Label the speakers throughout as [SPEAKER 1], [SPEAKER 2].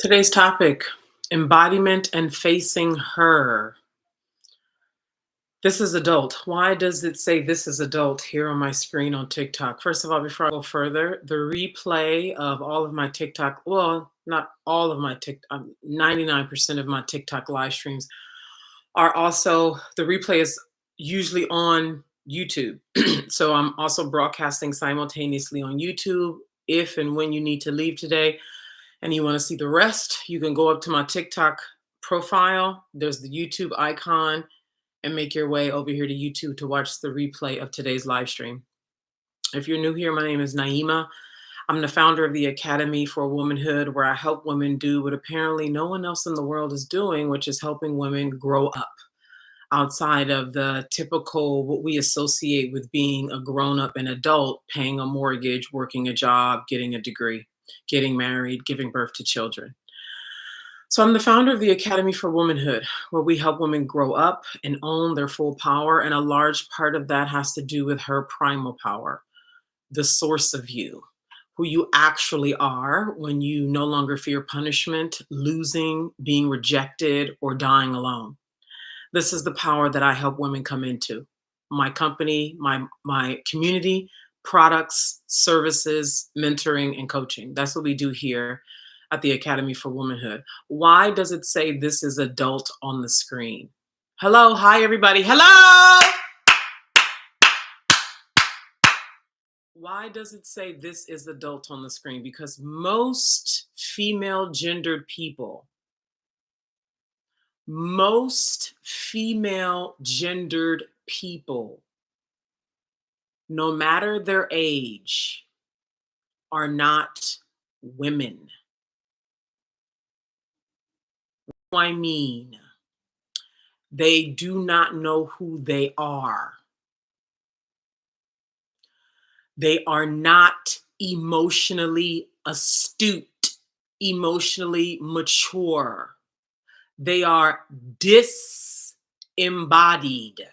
[SPEAKER 1] Today's topic, embodiment and facing her. This is adult. Why does it say this is adult here on my screen on TikTok? First of all, before I go further, the replay of all of my TikTok, well, not all of my TikTok, 99% of my TikTok live streams are also, the replay is usually on YouTube. So I'm also broadcasting simultaneously on YouTube. If and when you need to leave today, and you want to see the rest, you can go up to my TikTok profile. There's the YouTube icon and make your way over here to YouTube to watch the replay of today's live stream. If you're new here, my name is Naima. I'm the founder of the Academy for Womanhood, where I help women do what apparently no one else in the world is doing, which is helping women grow up outside of the typical what we associate with being a grown-up and adult, paying a mortgage, working a job, getting a degree, getting married, giving birth to children. So I'm the founder of the Academy for Womanhood, where we help women grow up and own their full power. And a large part of that has to do with her primal power, the source of you, who you actually are when you no longer fear punishment, losing, being rejected, or dying alone. This is the power that I help women come into. My company, my community, products, services, mentoring, and coaching. That's what we do here at the Academy for Womanhood. Why does it say this is adult on the screen? Hello, hi everybody. Hello! Why does it say this is adult on the screen? Because most female gendered people, no matter their age, are not women. What do I mean? They do not know who they are. They are not emotionally astute, emotionally mature. They are disembodied.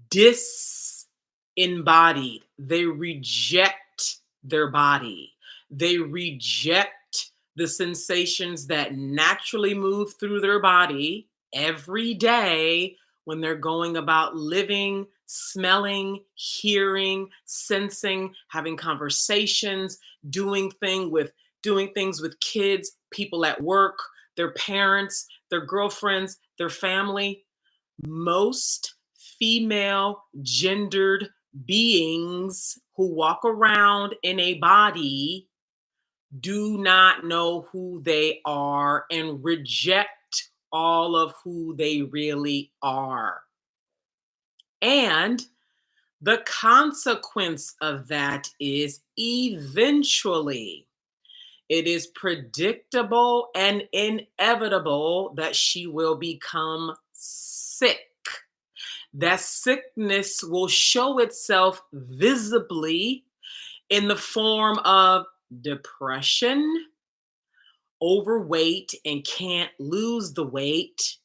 [SPEAKER 1] Disembodied. They reject their body. They reject the sensations that naturally move through their body every day when they're going about living, smelling, hearing, sensing, having conversations, doing things with kids, people at work, their parents, their girlfriends, their family. Most female gendered beings who walk around in a body do not know who they are and reject all of who they really are. And the consequence of that is eventually it is predictable and inevitable that she will become sick. That sickness will show itself visibly in the form of depression, overweight and can't lose the weight,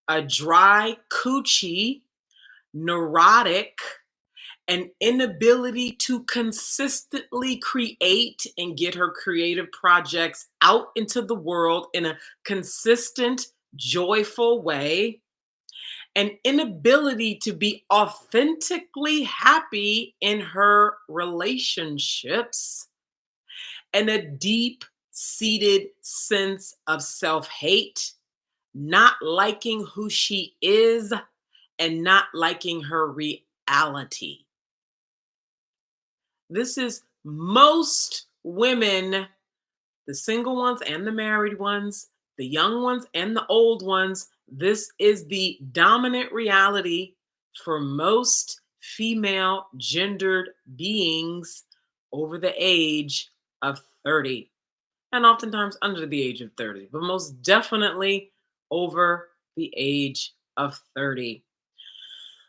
[SPEAKER 1] a dry coochie, neurotic, an inability to consistently create and get her creative projects out into the world in a consistent, joyful way, an inability to be authentically happy in her relationships, and a deep seated sense of self hate, not liking who she is and not liking her reality. This is most women, the single ones and the married ones, the young ones and the old ones. This is the dominant reality for most female gendered beings over the age of 30, and oftentimes under the age of 30, but most definitely over the age of 30.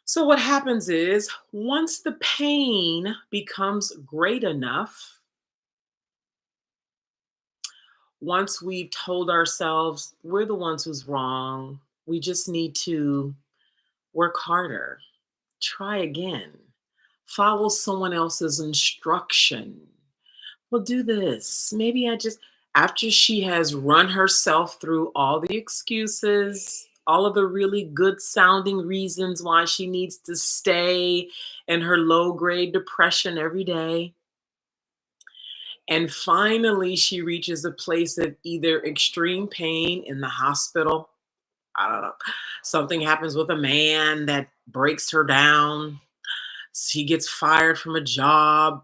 [SPEAKER 1] So what happens is once the pain becomes great enough, once we've told ourselves we're the ones who's wrong, we just need to work harder, try again, follow someone else's instruction. Well, do this. Maybe I just, After she has run herself through all the excuses, all of the really good sounding reasons why she needs to stay in her low grade depression every day, and finally she reaches a place of either extreme pain in the hospital. I don't know. Something happens with a man that breaks her down. She gets fired from a job.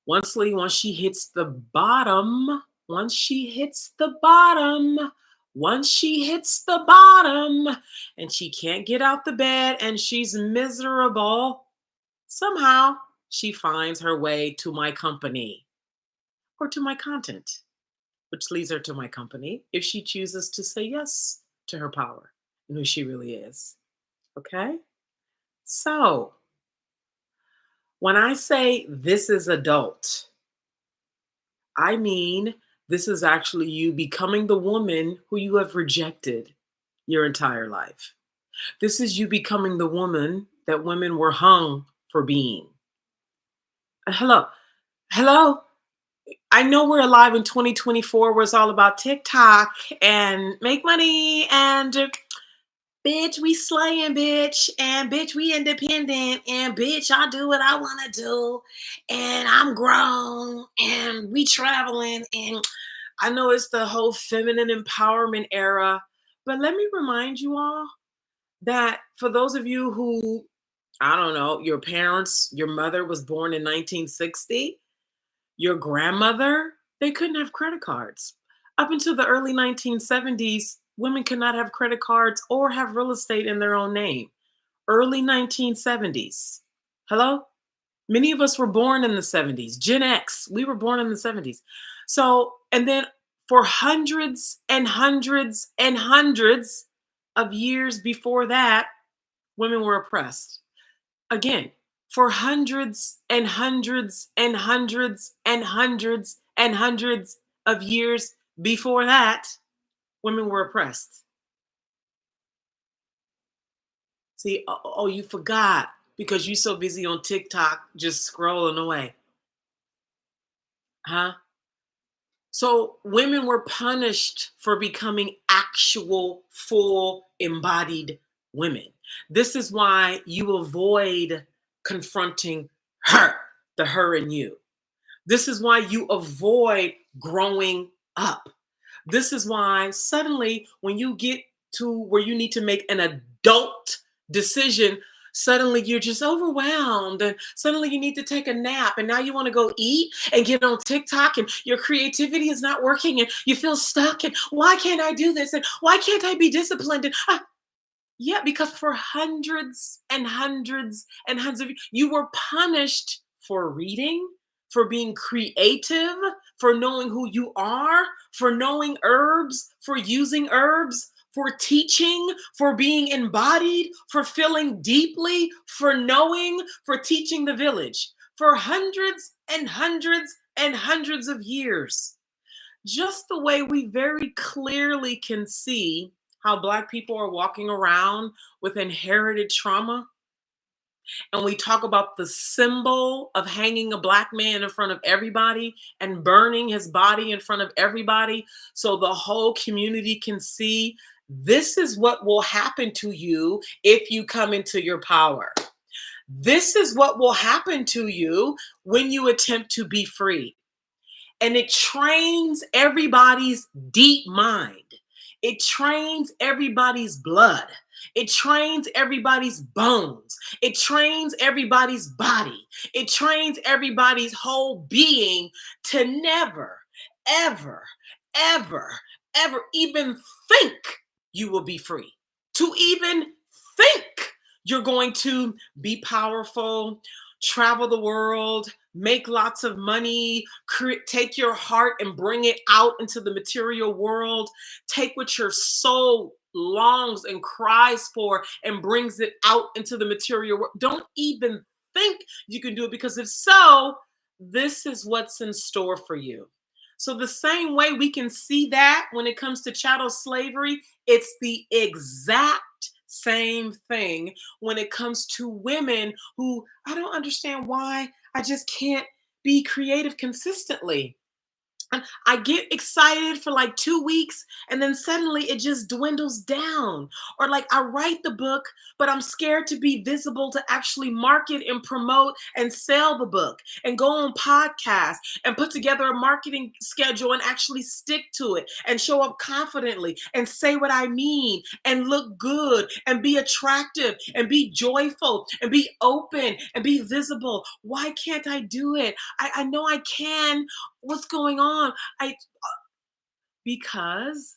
[SPEAKER 1] Once she hits the bottom, once she hits the bottom, once she hits the bottom, and she can't get out the bed and she's miserable, somehow she finds her way to my company or to my content, which leads her to my company if she chooses to say yes to her power and who she really is. Okay? So, when I say this is adult, I mean this is actually you becoming the woman who you have rejected your entire life. This is you becoming the woman that women were hung for being. Hello. Hello. I know we're alive in 2024 where it's all about TikTok and make money and bitch, we slaying, bitch, and bitch, we independent, and bitch, I do what I want to do, and I'm grown, and we traveling, and I know it's the whole feminine empowerment era, but let me remind you all that for those of you who, I don't know, your parents, your mother was born in 1960, your grandmother, they couldn't have credit cards. Up until the early 1970s, women could not have credit cards or have real estate in their own name. Early 1970s. Hello? Many of us were born in the 70s. Gen X, we were born in the 70s. So, and then for hundreds and hundreds and hundreds of years before that, women were oppressed. Again, for hundreds and hundreds and hundreds and hundreds and hundreds of years before that, women were oppressed. See, oh, you forgot because you're so busy on TikTok just scrolling away. Huh? So women were punished for becoming actual, full, embodied women. This is why you avoid confronting her, the her in you. This is why you avoid growing up. This is why suddenly, when you get to where you need to make an adult decision, suddenly you're just overwhelmed. And suddenly you need to take a nap. And now you want to go eat and get on TikTok, and your creativity is not working. And you feel stuck. And why can't I do this? And why can't I be disciplined? And yeah, because for hundreds and hundreds and hundreds of you were punished for reading, for being creative, for knowing who you are, for knowing herbs, for using herbs, for teaching, for being embodied, for feeling deeply, for knowing, for teaching the village, for hundreds and hundreds and hundreds of years. Just the way we very clearly can see how Black people are walking around with inherited trauma. And we talk about the symbol of hanging a Black man in front of everybody and burning his body in front of everybody so the whole community can see this is what will happen to you if you come into your power. This is what will happen to you when you attempt to be free. And it trains everybody's deep mind. It trains everybody's blood. It trains everybody's bones. It trains everybody's body. It trains everybody's whole being to never, ever, ever, ever even think you will be free. To even think you're going to be powerful, travel the world, make lots of money, take your heart and bring it out into the material world, take what your soul longs and cries for and brings it out into the material world. Don't even think you can do it, because if so, this is what's in store for you. So the same way we can see that when it comes to chattel slavery, it's the exact same thing when it comes to women who, I don't understand why I just can't be creative consistently. And I get excited for like 2 weeks and then suddenly it just dwindles down. Or like I write the book, but I'm scared to be visible to actually market and promote and sell the book and go on podcasts and put together a marketing schedule and actually stick to it and show up confidently and say what I mean and look good and be attractive and be joyful and be open and be visible. Why can't I do it? I know I can. What's going on? I Because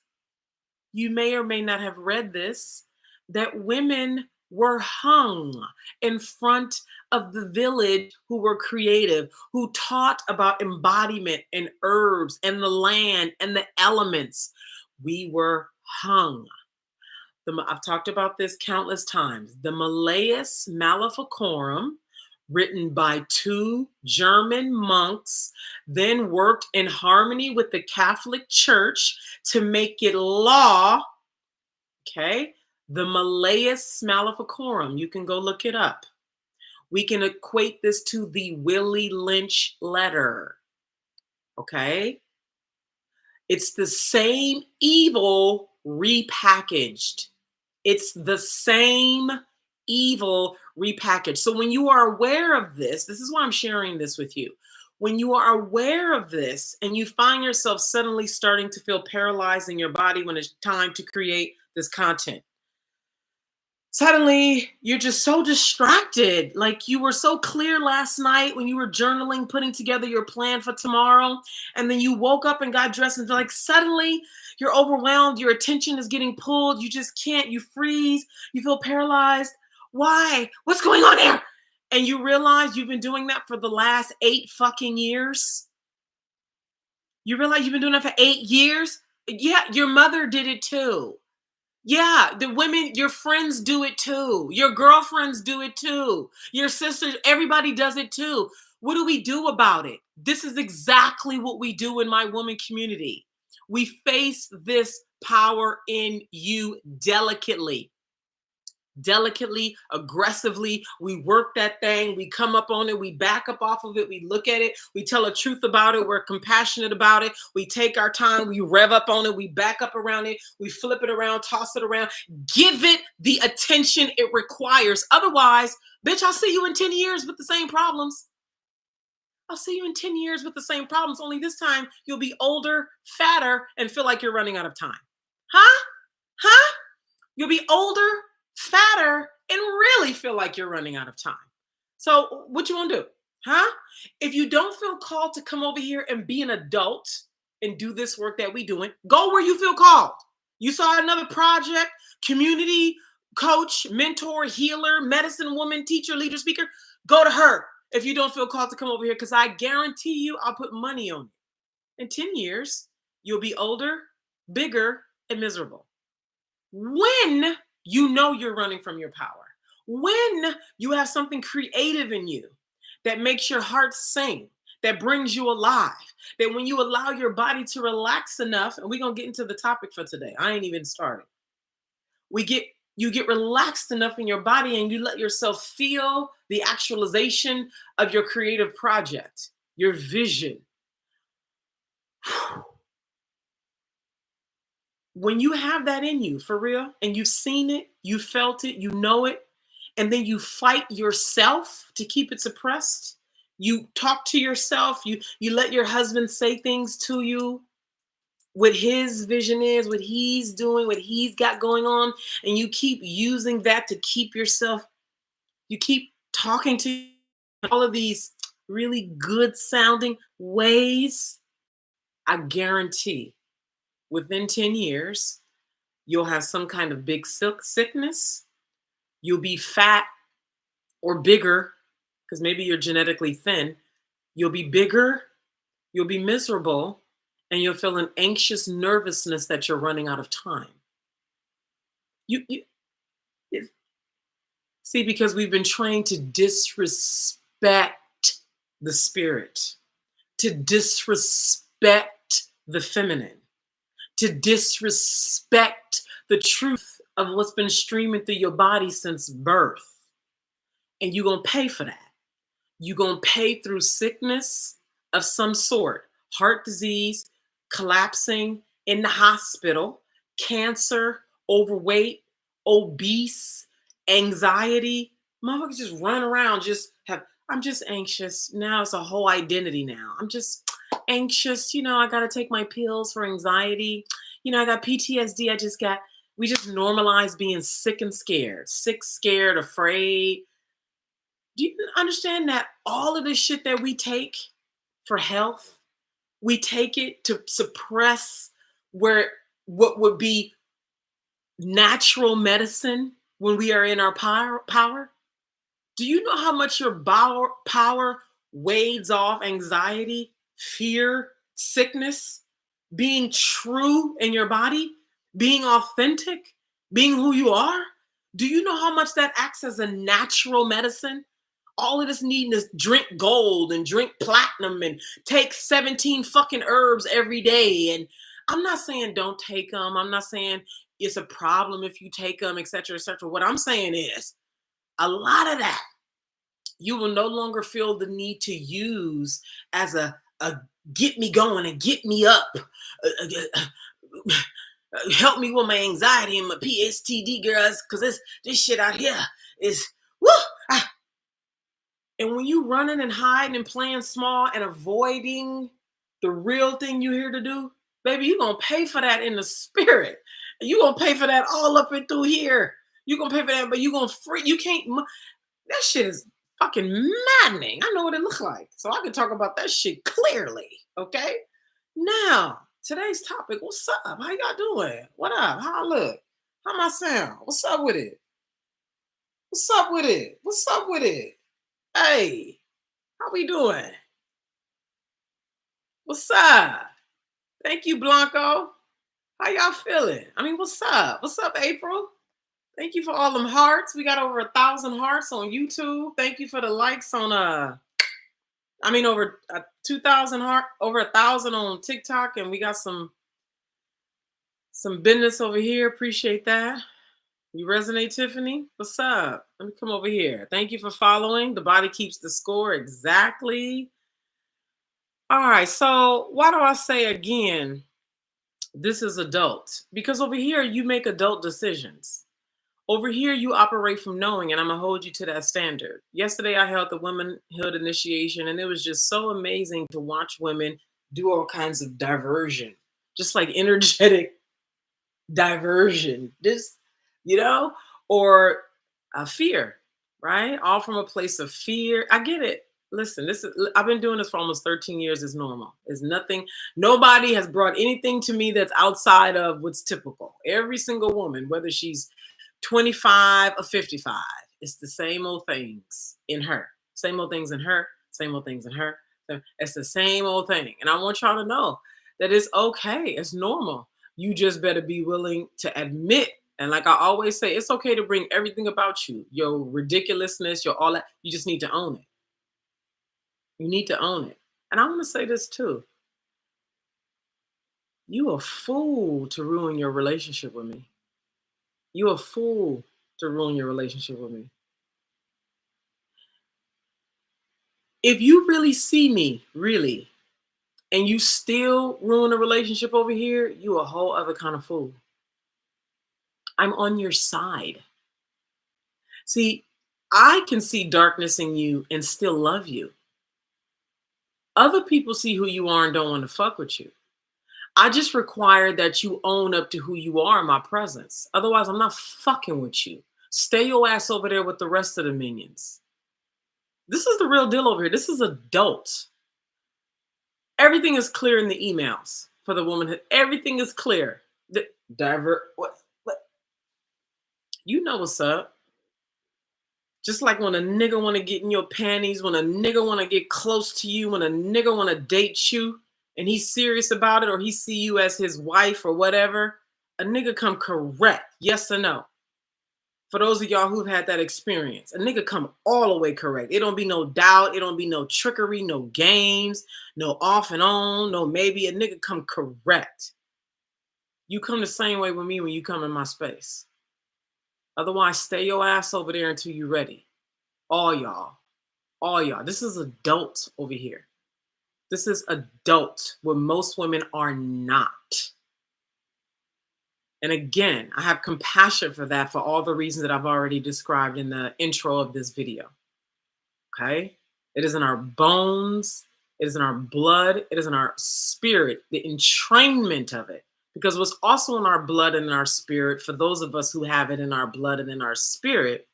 [SPEAKER 1] you may or may not have read this, that women were hung in front of the village who were creative, who taught about embodiment and herbs and the land and the elements. We were hung. I've talked about this countless times. The Malleus Maleficorum, written by two German monks, then worked in harmony with the Catholic Church to make it law. Okay, the Malleus Maleficorum. You can go look it up. We can equate this to the Willie Lynch letter. Okay, it's the same evil repackaged. It's the same evil repackaged. So when you are aware of this is why I'm sharing this with you. When you are aware of this and you find yourself suddenly starting to feel paralyzed in your body when it's time to create this content, suddenly you're just so distracted. Like you were so clear last night when you were journaling, putting together your plan for tomorrow. And then you woke up and got dressed and like suddenly you're overwhelmed. Your attention is getting pulled. You just can't, you freeze. You feel paralyzed. Why? What's going on here? And you realize you've been doing that for the last 8 fucking years. You realize you've been doing that for 8 years? Yeah, your mother did it too. Yeah, the women, your friends do it too. Your girlfriends do it too. Your sisters, everybody does it too. What do we do about it? This is exactly what we do in my woman community. We face this power in you delicately, aggressively. We work that thing, we come up on it, we back up off of it, we look at it, we tell the truth about it, we're compassionate about it, we take our time, we rev up on it, we back up around it, we flip it around, toss it around, give it the attention it requires. Otherwise, bitch, I'll see you in 10 years with the same problems. I'll see you in 10 years with the same problems, only this time you'll be older, fatter, and feel like you're running out of time. Huh? Huh? You'll be older, fatter, and really feel like you're running out of time. So what you want to do? Huh? If you don't feel called to come over here and be an adult and do this work that we doing, go where you feel called. You saw another project, community coach, mentor, healer, medicine woman, teacher, leader, speaker, go to her if you don't feel called to come over here, because I guarantee you I'll put money on it. In 10 years, you'll be older, bigger, and miserable. When you know you're running from your power, when you have something creative in you that makes your heart sing, that brings you alive, that when you allow your body to relax enough, and we're going to get into the topic for today. I ain't even started. You get relaxed enough in your body and you let yourself feel the actualization of your creative project, your vision. When you have that in you for real and you've seen it, you felt it, you know it, and then you fight yourself to keep it suppressed, you talk to yourself, you let your husband say things to you, what his vision is, what he's doing, what he's got going on, and you keep using that to keep yourself, you keep talking to all of these really good sounding ways. I guarantee within 10 years, you'll have some kind of big sickness. You'll be fat or bigger because maybe you're genetically thin. You'll be bigger, you'll be miserable, and you'll feel an anxious nervousness that you're running out of time. You see, because we've been trained to disrespect the spirit, to disrespect the feminine, to disrespect the truth of what's been streaming through your body since birth. And you're going to pay for that. You're going to pay through sickness of some sort, heart disease, collapsing in the hospital, cancer, overweight, obese, anxiety. Motherfuckers just run around, just have, I'm just anxious. Now it's a whole identity now. I'm just anxious. I got to take my pills for anxiety. I got PTSD. We just normalize being sick, scared, afraid. Do you understand that all of the shit that we take for health, we take it to suppress where what would be natural medicine when we are in our power? Do you know how much your power wades off anxiety, fear, sickness, being true in your body, being authentic, being who you are? Do you know how much that acts as a natural medicine? All of this needing is drink gold and drink platinum and take 17 fucking herbs every day. And I'm not saying don't take them. I'm not saying it's a problem if you take them, et cetera, et cetera. What I'm saying is a lot of that you will no longer feel the need to use as a get me going and get me up. Help me with my anxiety and my PSTD, girls, because this shit out here is woo. And when you running and hiding and playing small and avoiding the real thing you're here to do, baby, you're gonna pay for that in the spirit. You're gonna pay for that all up and through here. You're gonna pay for that, but you're gonna free. You can't. That shit is fucking maddening. I know what it looks like, so I can talk about that shit clearly. Okay. Now, today's topic. What's up? How y'all doing? What up? How I look? How my sound? What's up with it? What's up with it? What's up with it? Hey, how we doing? What's up? Thank you, Blanco. How y'all feeling? I mean, what's up? What's up, April? Thank you for all them hearts. We got over 1,000 hearts on YouTube. Thank you for the likes on over 2,000 over 1,000 on TikTok, and we got some business over here. Appreciate that. You resonate, Tiffany? What's up? Let me come over here. Thank you for following. The body keeps the score. Exactly. All right. So why do I say again, this is adult? Because over here, you make adult decisions. Over here, you operate from knowing, and I'm going to hold you to that standard. Yesterday, I held the Womanhood Initiation, and it was just so amazing to watch women do all kinds of diversion, just like energetic diversion, or fear, right? All from a place of fear. I get it. Listen, I've been doing this for almost 13 years. It's normal. It's nothing. Nobody has brought anything to me that's outside of what's typical. Every single woman, whether she's 25 or 55, it's the same old things in her. Same old things in her. Same old things in her. It's the same old thing. And I want y'all to know that it's okay. It's normal. You just better be willing to admit. And like I always say, it's okay to bring everything about you, your ridiculousness, your all that. You just need to own it. You need to own it. And I want to say this too. You a fool to ruin your relationship with me. You a fool to ruin your relationship with me. If you really see me, really, and you still ruin a relationship over here, you a whole other kind of fool. I'm on your side. See, I can see darkness in you and still love you. Other people see who you are and don't want to fuck with you. I just require that you own up to who you are in my presence. Otherwise, I'm not fucking with you. Stay your ass over there with the rest of the minions. This is the real deal over here. This is adult. Everything is clear in the emails for the womanhood. Everything is clear. What? You know what's up. Just like when a nigga want to get in your panties, when a nigga want to get close to you, when a nigga want to date you, and he's serious about it, or he see you as his wife or whatever, a nigga come correct, yes or no? For those of y'all who've had that experience, a nigga come all the way correct. It don't be no doubt. It don't be no trickery, no games, no off and on, no maybe. A nigga come correct. You come the same way with me when you come in my space. Otherwise, stay your ass over there until you're ready. All y'all. All y'all. This is adults over here. This is adult, where most women are not. And again, I have compassion for that for all the reasons that I've already described in the intro of this video. Okay? It is in our bones, it is in our blood, it is in our spirit, the entrainment of it. Because what's also in our blood and in our spirit, for those of us who have it in our blood and in our spirit,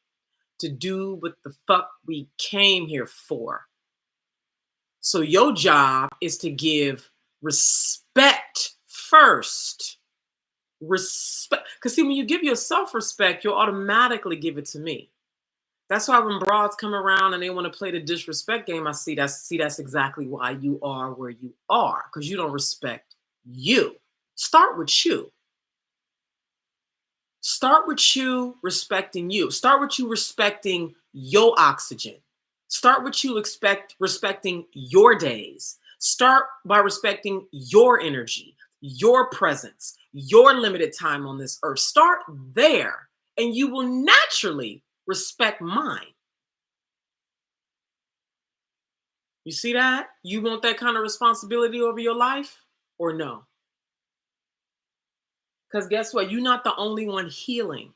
[SPEAKER 1] to do what the fuck we came here for. So your job is to give respect first. Respect. Because see, when you give yourself respect, you'll automatically give it to me. That's why when broads come around and they want to play the disrespect game, that's exactly why you are where you are, because you don't respect you. Start with you. Start with you respecting you. Start with you respecting your oxygen. Start with you respecting your days. Start by respecting your energy, your presence, your limited time on this earth. Start there, and you will naturally respect mine. You see that? You want that kind of responsibility over your life or no? Because guess what? You're not the only one healing.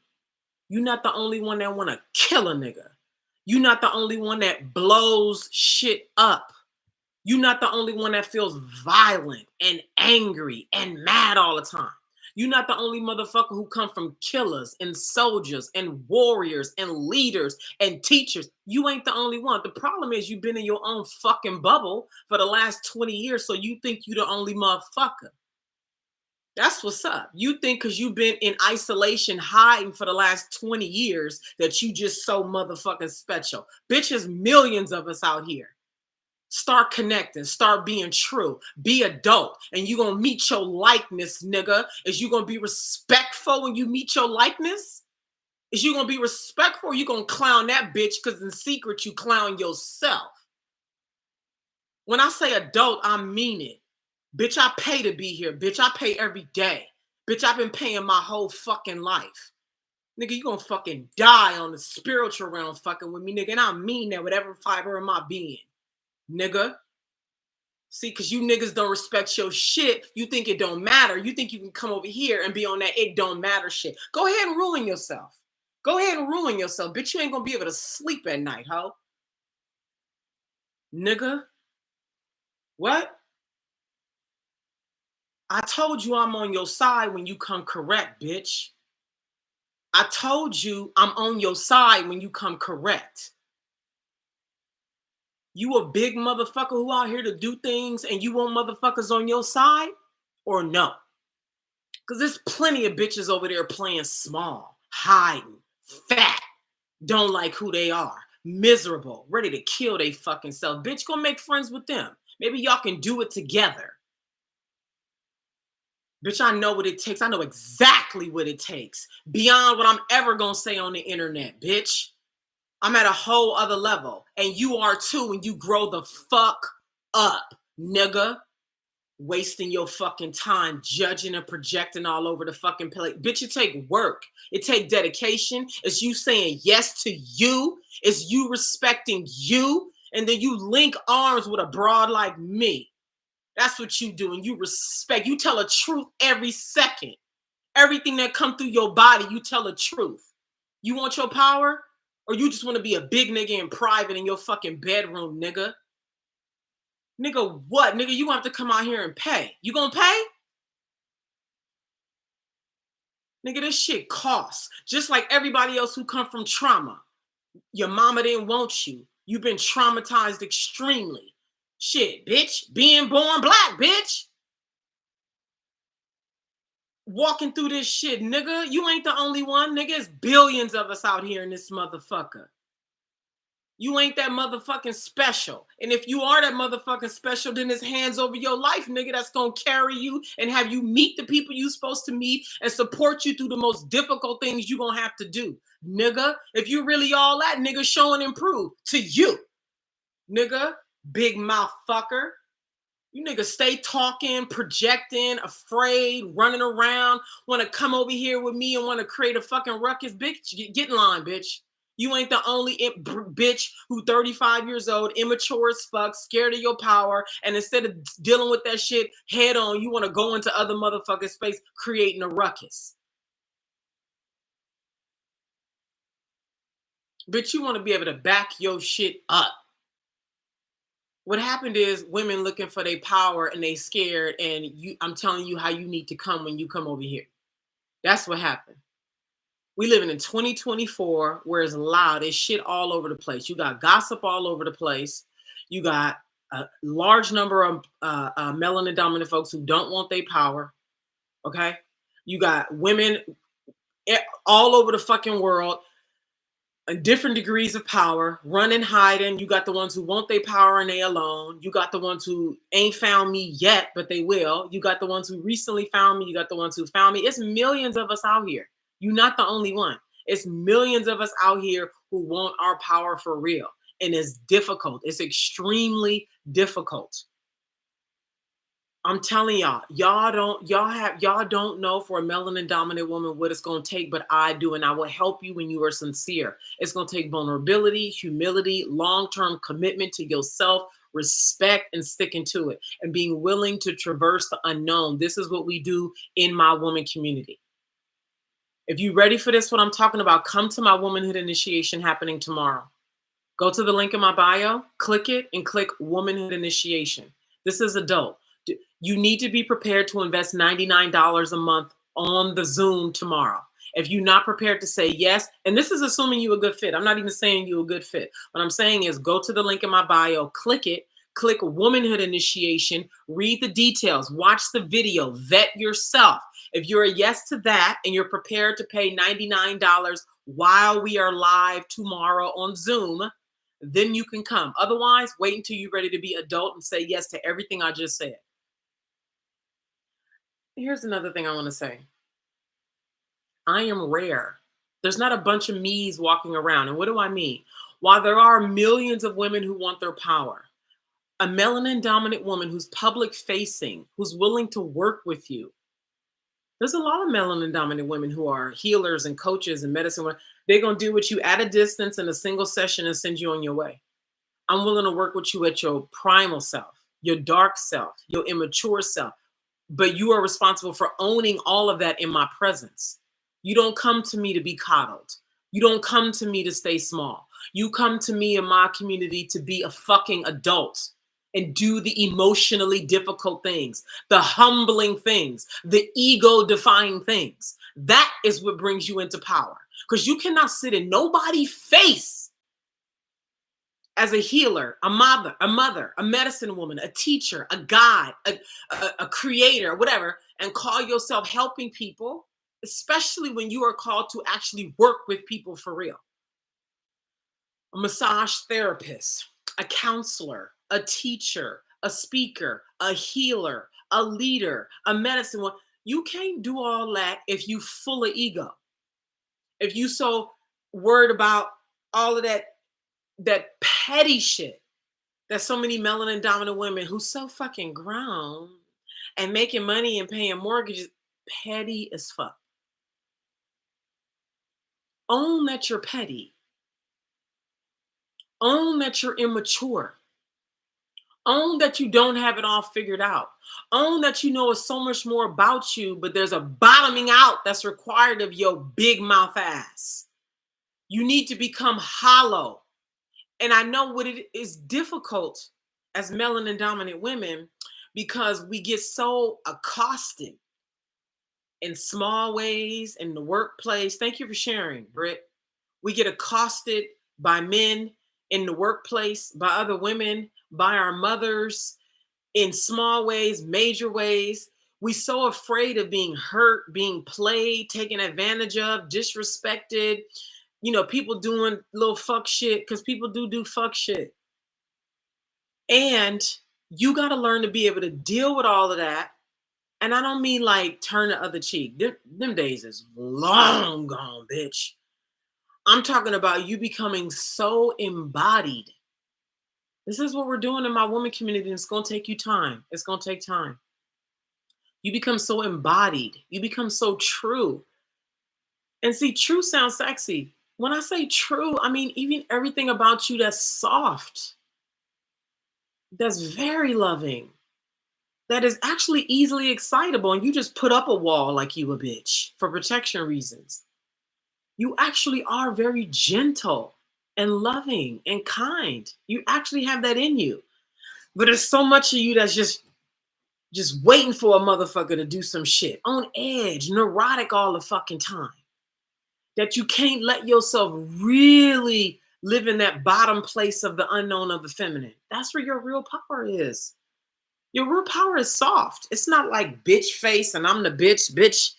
[SPEAKER 1] You're not the only one that want to kill a nigga. You're not the only one that blows shit up. You're not the only one that feels violent and angry and mad all the time. You're not the only motherfucker who come from killers and soldiers and warriors and leaders and teachers. You ain't the only one. The problem is you've been in your own fucking bubble for the last 20 years, so you think you're the only motherfucker. That's what's up. You think because you've been in isolation hiding for the last 20 years that you just so motherfucking special. Bitches, millions of us out here. Start connecting, start being true, be adult, and you gonna meet your likeness, nigga. Is you gonna be respectful when you meet your likeness? Is you gonna be respectful or you gonna clown that bitch because in secret you clown yourself? When I say adult, I mean it. Bitch, I pay to be here. Bitch, I pay every day. Bitch, I've been paying my whole fucking life. Nigga, you gonna fucking die on the spiritual realm fucking with me, nigga. And I mean that with every fiber of my being. Nigga. See, because you niggas don't respect your shit. You think it don't matter. You think you can come over here and be on that it don't matter shit. Go ahead and ruin yourself. Go ahead and ruin yourself. Bitch, you ain't gonna be able to sleep at night, ho. Nigga. What? I told you I'm on your side when you come correct, bitch. I told you I'm on your side when you come correct. You a big motherfucker who out here to do things and you want motherfuckers on your side or no? Because there's plenty of bitches over there playing small, hiding, fat, don't like who they are, miserable, ready to kill they fucking self. Bitch, go make friends with them. Maybe y'all can do it together. Bitch, I know what it takes. I know exactly what it takes. Beyond what I'm ever gonna say on the internet, bitch. I'm at a whole other level. And you are too when you grow the fuck up, nigga. Wasting your fucking time judging and projecting all over the fucking place. Bitch, it take work. It take dedication. It's you saying yes to you. It's you respecting you. And then you link arms with a broad like me. That's what you do. And you respect. You tell a truth every second. Everything that come through your body, you tell a truth. You want your power? Or you just want to be a big nigga in private in your fucking bedroom, nigga? Nigga, what? Nigga, you gonna have to come out here and pay. You gonna pay? Nigga, this shit costs. Just like everybody else who come from trauma. Your mama didn't want you. You've been traumatized extremely. Shit, bitch. Being born black, bitch. Walking through this shit, nigga. You ain't the only one, nigga. It's billions of us out here in this motherfucker. You ain't that motherfucking special. And if you are that motherfucking special, then it's hands over your life, nigga, that's gonna carry you and have you meet the people you supposed to meet and support you through the most difficult things you gonna have to do. Nigga, if you really all that, nigga, show and improve to you. Nigga, big mouth fucker. You niggas stay talking, projecting, afraid, running around, want to come over here with me and want to create a fucking ruckus, bitch. Get in line, bitch. You ain't the only bitch who 35 years old, immature as fuck, scared of your power, and instead of dealing with that shit head on, you want to go into other motherfucking space creating a ruckus. Bitch, you want to be able to back your shit up. What happened is women looking for their power and they scared, and I'm telling you how you need to come when you come over here. That's what happened. We living in 2024 where it's loud. It's shit all over the place. You got gossip all over the place. You got a large number of melanin dominant folks who don't want their power. Okay. You got women all over the fucking world and different degrees of power, running, hiding. You got the ones who want their power and they alone. You got the ones who ain't found me yet, but they will. You got the ones who recently found me. You got the ones who found me. It's millions of us out here. You're not the only one. It's millions of us out here who want our power for real. And it's difficult. It's extremely difficult. I'm telling y'all don't know for a melanin dominant woman what it's going to take, but I do. And I will help you when you are sincere. It's going to take vulnerability, humility, long-term commitment to yourself, respect, and sticking to it, and being willing to traverse the unknown. This is what we do in my woman community. If you're ready for this, what I'm talking about, come to my Womanhood Initiation happening tomorrow. Go to the link in my bio, click it, and click Womanhood Initiation. This is adult. You need to be prepared to invest $99 a month on the Zoom tomorrow. If you're not prepared to say yes, and this is assuming you're a good fit. I'm not even saying you're a good fit. What I'm saying is go to the link in my bio, click it, click Womanhood Initiation, read the details, watch the video, vet yourself. If you're a yes to that and you're prepared to pay $99 while we are live tomorrow on Zoom, then you can come. Otherwise, wait until you're ready to be adult and say yes to everything I just said. Here's another thing I want to say. I am rare. There's not a bunch of me's walking around. And what do I mean? While there are millions of women who want their power, a melanin dominant woman who's public facing, who's willing to work with you. There's a lot of melanin dominant women who are healers and coaches and medicine. They're going to deal with you at a distance in a single session and send you on your way. I'm willing to work with you at your primal self, your dark self, your immature self. But you are responsible for owning all of that in my presence. You don't come to me to be coddled. You don't come to me to stay small. You come to me in my community to be a fucking adult and do the emotionally difficult things, the humbling things, the ego-defying things. That is what brings you into power. Because you cannot sit in nobody's face as a healer, a mother, a medicine woman, a teacher, a guide, a creator, whatever, and call yourself helping people, especially when you are called to actually work with people for real. A massage therapist, a counselor, a teacher, a speaker, a healer, a leader, a medicine woman. You can't do all that if you full of ego. If you so worried about all of that petty shit that so many melanin dominant women who's so fucking grown and making money and paying mortgages, petty as fuck. Own that you're petty. Own that you're immature. Own that you don't have it all figured out. Own that you know it's so much more about you, but there's a bottoming out that's required of your big mouth ass. You need to become hollow. And I know what it is difficult as melanin dominant women because we get so accosted in small ways in the workplace. Thank you for sharing, Britt. We get accosted by men in the workplace, by other women, by our mothers in small ways, major ways. We so afraid of being hurt, being played, taken advantage of, disrespected. You know, people doing little fuck shit because people do fuck shit. And you got to learn to be able to deal with all of that. And I don't mean like turn the other cheek. Them days is long gone, bitch. I'm talking about you becoming so embodied. This is what we're doing in my woman community. And it's going to take you time. It's going to take time. You become so embodied. You become so true. And see, true sounds sexy. When I say true, I mean even everything about you that's soft, that's very loving, that is actually easily excitable, and you just put up a wall like you a bitch for protection reasons. You actually are very gentle and loving and kind. You actually have that in you. But there's so much of you that's just waiting for a motherfucker to do some shit, on edge, neurotic all the fucking time. That you can't let yourself really live in that bottom place of the unknown of the feminine. That's where your real power is. Your real power is soft. It's not like bitch face and I'm the bitch,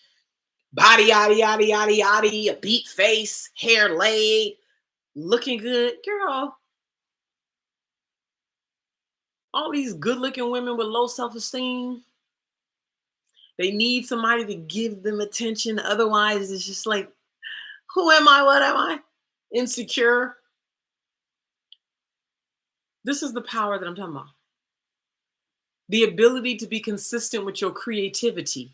[SPEAKER 1] body, yada, yada, yada, yada, a beat face, hair laid, looking good. Girl, all these good looking women with low self esteem, they need somebody to give them attention. Otherwise, it's just like, who am I? What am I? Insecure. This is the power that I'm talking about. The ability to be consistent with your creativity.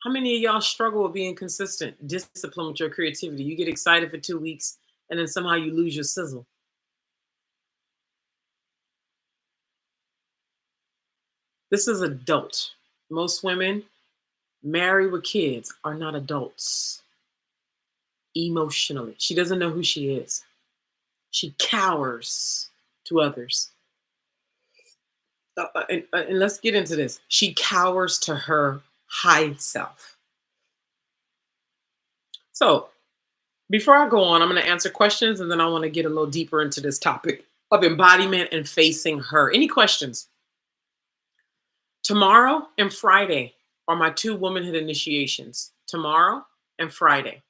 [SPEAKER 1] How many of y'all struggle with being consistent, discipline with your creativity? You get excited for 2 weeks and then somehow you lose your sizzle. This is adult. Most women married with kids are not adults emotionally. She doesn't know who she is. She cowers to others. And let's get into this. She cowers to her high self. So before I go on, I'm going to answer questions and then I want to get a little deeper into this topic of embodiment and facing her. Any questions? Tomorrow and Friday are my two womanhood initiations. Tomorrow and Friday.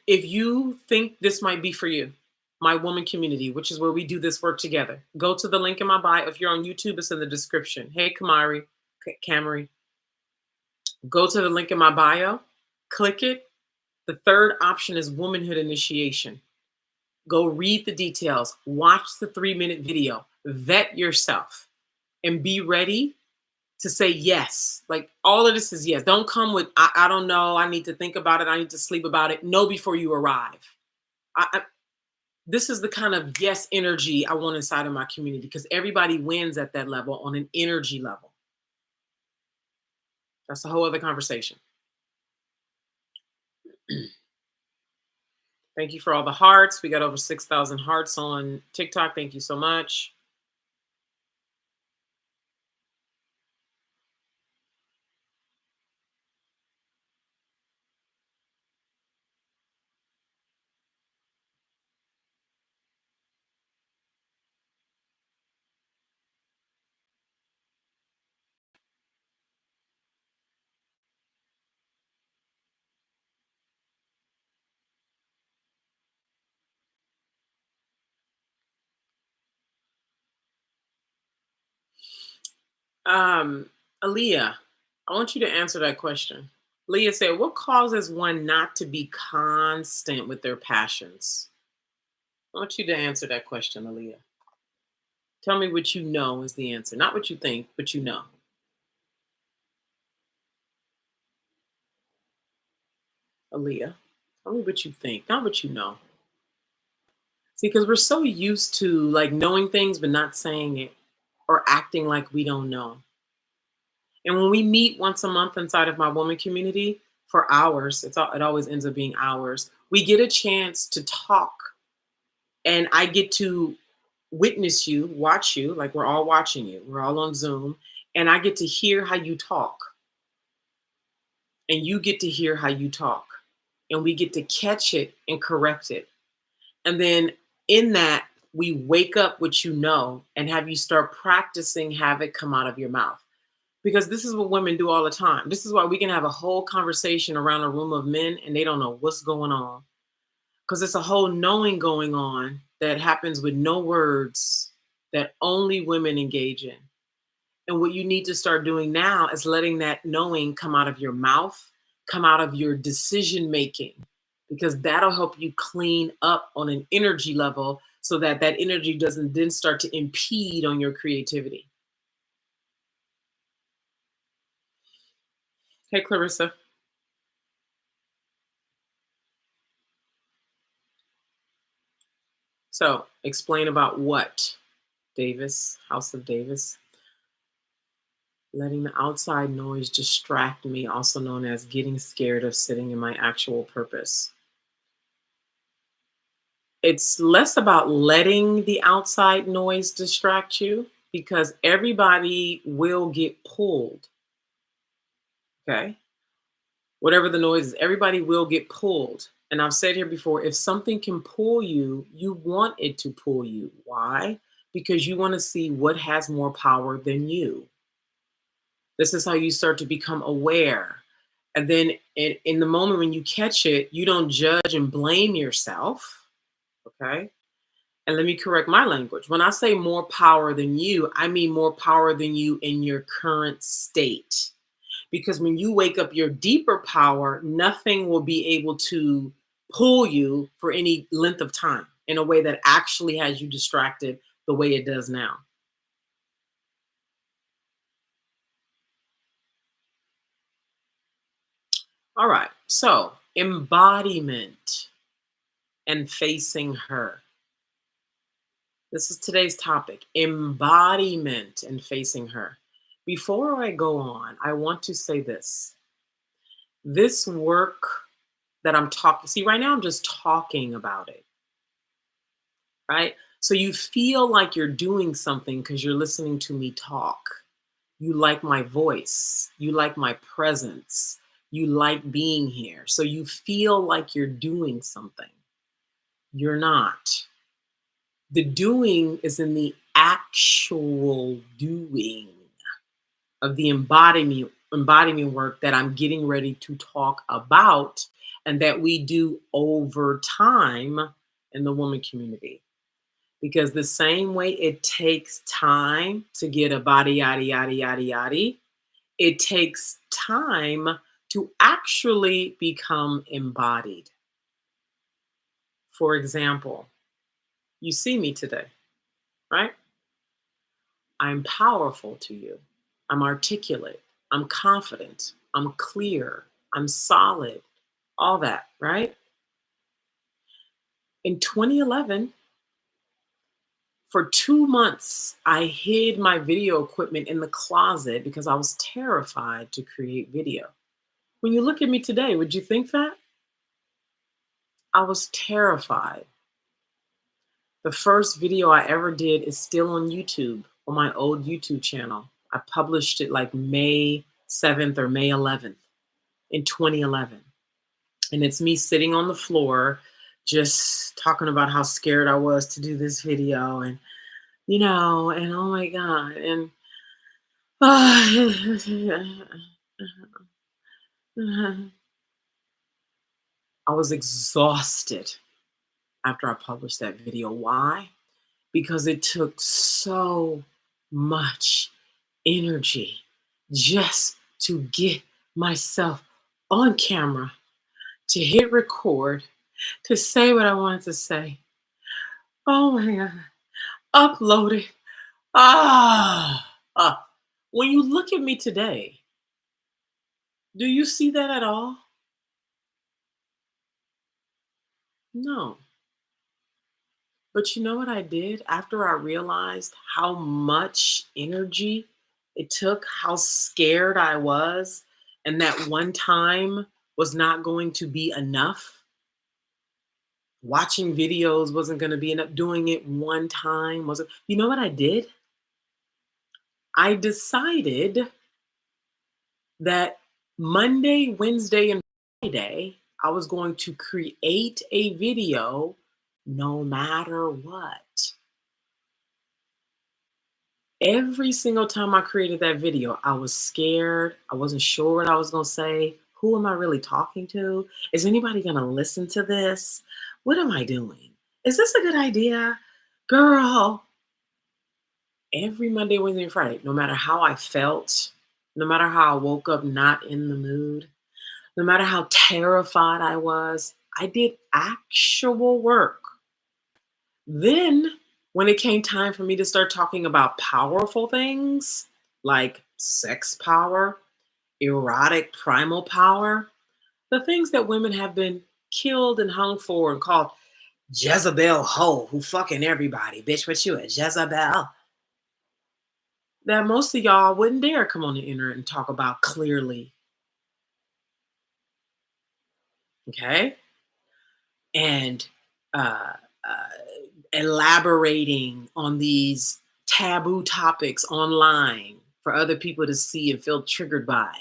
[SPEAKER 1] If you think this might be for you, my woman community, which is where we do this work together, go to the link in my bio. If you're on YouTube, it's in the description. Hey, Camry, go to the link in my bio, click it. The third option is womanhood initiation. Go read the details, watch the 3-minute video, vet yourself, and be ready to say yes. Like all of this is yes. Don't come with, I don't know, I need to think about it, I need to sleep about it. Know before you arrive. This is the kind of yes energy I want inside of my community because everybody wins at that level on an energy level. That's a whole other conversation. Thank you for all the hearts. We got over 6,000 hearts on TikTok. Thank you so much. Aaliyah, I want you to answer that question. Leah said, what causes one not to be constant with their passions? I want you to answer that question, Aaliyah. Tell me what you know is the answer. Not what you think, but you know. Aaliyah, tell me what you think, not what you know. See, because we're so used to like knowing things but not saying it or acting like we don't know. And when we meet once a month inside of my woman community for hours, it always ends up being hours. We get a chance to talk, and I get to witness you, watch you, like we're all watching you. We're all on Zoom, and I get to hear how you talk, and you get to hear how you talk, and we get to catch it and correct it. And then in that, we wake up what you know and have you start practicing have it come out of your mouth. Because this is what women do all the time. This is why we can have a whole conversation around a room of men and they don't know what's going on. Because it's a whole knowing going on that happens with no words that only women engage in. And what you need to start doing now is letting that knowing come out of your mouth, come out of your decision making, because that'll help you clean up on an energy level so that that energy doesn't then start to impede on your creativity. Hey, Clarissa. So, explain about what? Davis, House of Davis. Letting the outside noise distract me, also known as getting scared of sitting in my actual purpose. It's less about letting the outside noise distract you because everybody will get pulled. Okay. Whatever the noise is, everybody will get pulled. And I've said here before, if something can pull you, you want it to pull you. Why? Because you want to see what has more power than you. This is how you start to become aware. And then in the moment when you catch it, you don't judge and blame yourself. Okay. And let me correct my language. When I say more power than you, I mean more power than you in your current state. Because when you wake up your deeper power, nothing will be able to pull you for any length of time in a way that actually has you distracted the way it does now. All right. So, embodiment and facing her. This is today's topic, embodiment and facing her. Before I go on, I want to say this. This work that I'm talking, see, right now I'm just talking about it, right? So you feel like you're doing something because you're listening to me talk. You like my voice, you like my presence, you like being here. So you feel like you're doing something. You're not. The doing is in the actual doing of the embodiment work that I'm getting ready to talk about and that we do over time in the woman community. Because the same way it takes time to get a body yada yada yada yada, it takes time to actually become embodied. For example, you see me today, right? I'm powerful to you. I'm articulate. I'm confident. I'm clear. I'm solid. All that, right? In 2011, for 2 months, I hid my video equipment in the closet because I was terrified to create video. When you look at me today, would you think that? I was terrified. The first video I ever did is still on YouTube, on my old YouTube channel. I published it like May 7th or May 11th in 2011. And it's me sitting on the floor, just talking about how scared I was to do this video and, and oh my God. And I was exhausted after I published that video. Why? Because it took so much energy just to get myself on camera, to hit record, to say what I wanted to say. Oh my God. Upload it. Ah. When you look at me today, do you see that at all? No. But you know what I did after I realized how much energy it took, how scared I was, and that one time was not going to be enough? Watching videos wasn't going to be enough. Doing it one time wasn't. You know what I did? I decided that Monday, Wednesday, and Friday, I was going to create a video no matter what. Every single time I created that video, I was scared. I wasn't sure what I was going to say. Who am I really talking to? Is anybody going to listen to this? What am I doing? Is this a good idea? Girl, every Monday, Wednesday, and Friday, no matter how I felt, no matter how I woke up not in the mood, no matter how terrified I was, I did actual work. Then, when it came time for me to start talking about powerful things like sex power, erotic primal power, the things that women have been killed and hung for and called Jezebel hoe who fucking everybody. Bitch, what you a Jezebel? That most of y'all wouldn't dare come on the internet and talk about clearly. Okay? And uh, uh, elaborating on these taboo topics online for other people to see and feel triggered by.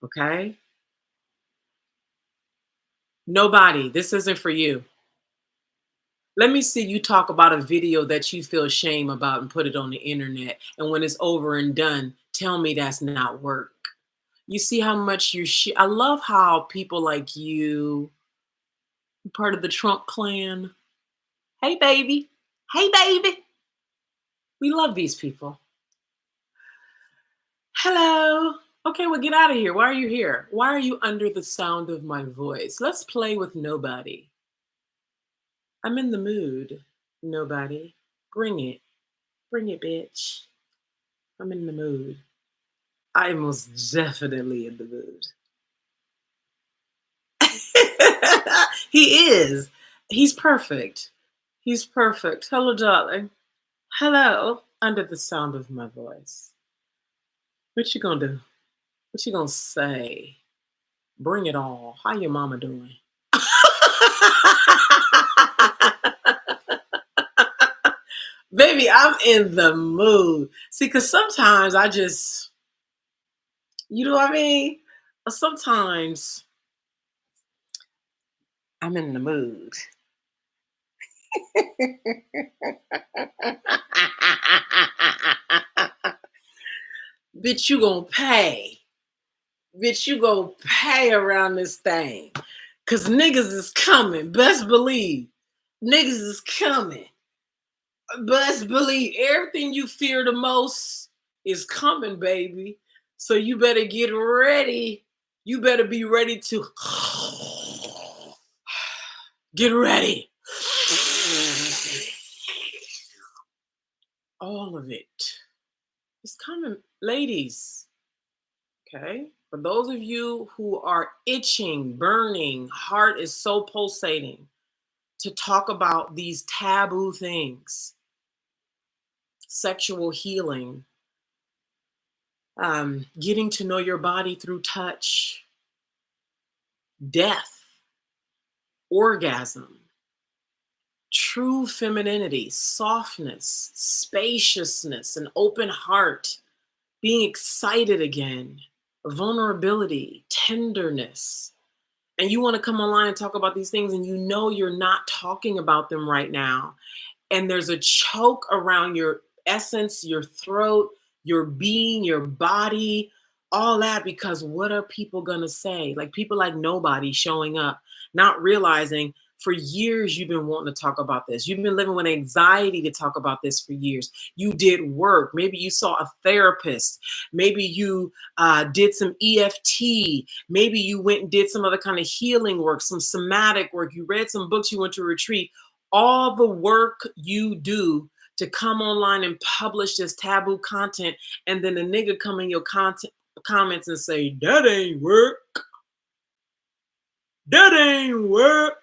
[SPEAKER 1] Okay? Nobody, this isn't for you. Let me see you talk about a video that you feel shame about and put it on the internet. And when it's over and done, tell me that's not work. You see how much I love how people like you, part of the Trump clan. Hey, baby. Hey, baby. We love these people. Hello. Okay, well, get out of here. Why are you here? Why are you under the sound of my voice? Let's play with nobody. I'm in the mood. Nobody. Bring it. Bring it, bitch. I'm in the mood. I'm most definitely in the mood. He is. He's perfect. He's perfect. Hello, darling. Hello. Under the sound of my voice. What you gonna do? What you gonna say? Bring it all. How your mama doing? Baby, I'm in the mood. See, because sometimes I just, you know what I mean? Sometimes I'm in the mood. Bitch, you gonna pay. Bitch, you gonna pay around this thing. Cause niggas is coming. Best believe. Niggas is coming. Best believe everything you fear the most is coming, baby. So you better get ready. You better be ready to get ready. All of it. It's coming, ladies. Okay. For those of you who are itching, burning, heart is so pulsating to talk about these taboo things, sexual healing, getting to know your body through touch, death, orgasm, true femininity, softness, spaciousness, an open heart, being excited again, vulnerability, tenderness. And you want to come online and talk about these things, and you know you're not talking about them right now. And there's a choke around your essence, your throat, your being, your body, all that, because what are people gonna say? Like people like nobody showing up, not realizing for years you've been wanting to talk about this. You've been living with anxiety to talk about this for years. You did work. Maybe you saw a therapist. Maybe you did some EFT. Maybe you went and did some other kind of healing work, some somatic work. You read some books. You went to a retreat. All the work you do to come online and publish this taboo content, and then the nigga come in your comments and say, that ain't work. That ain't work.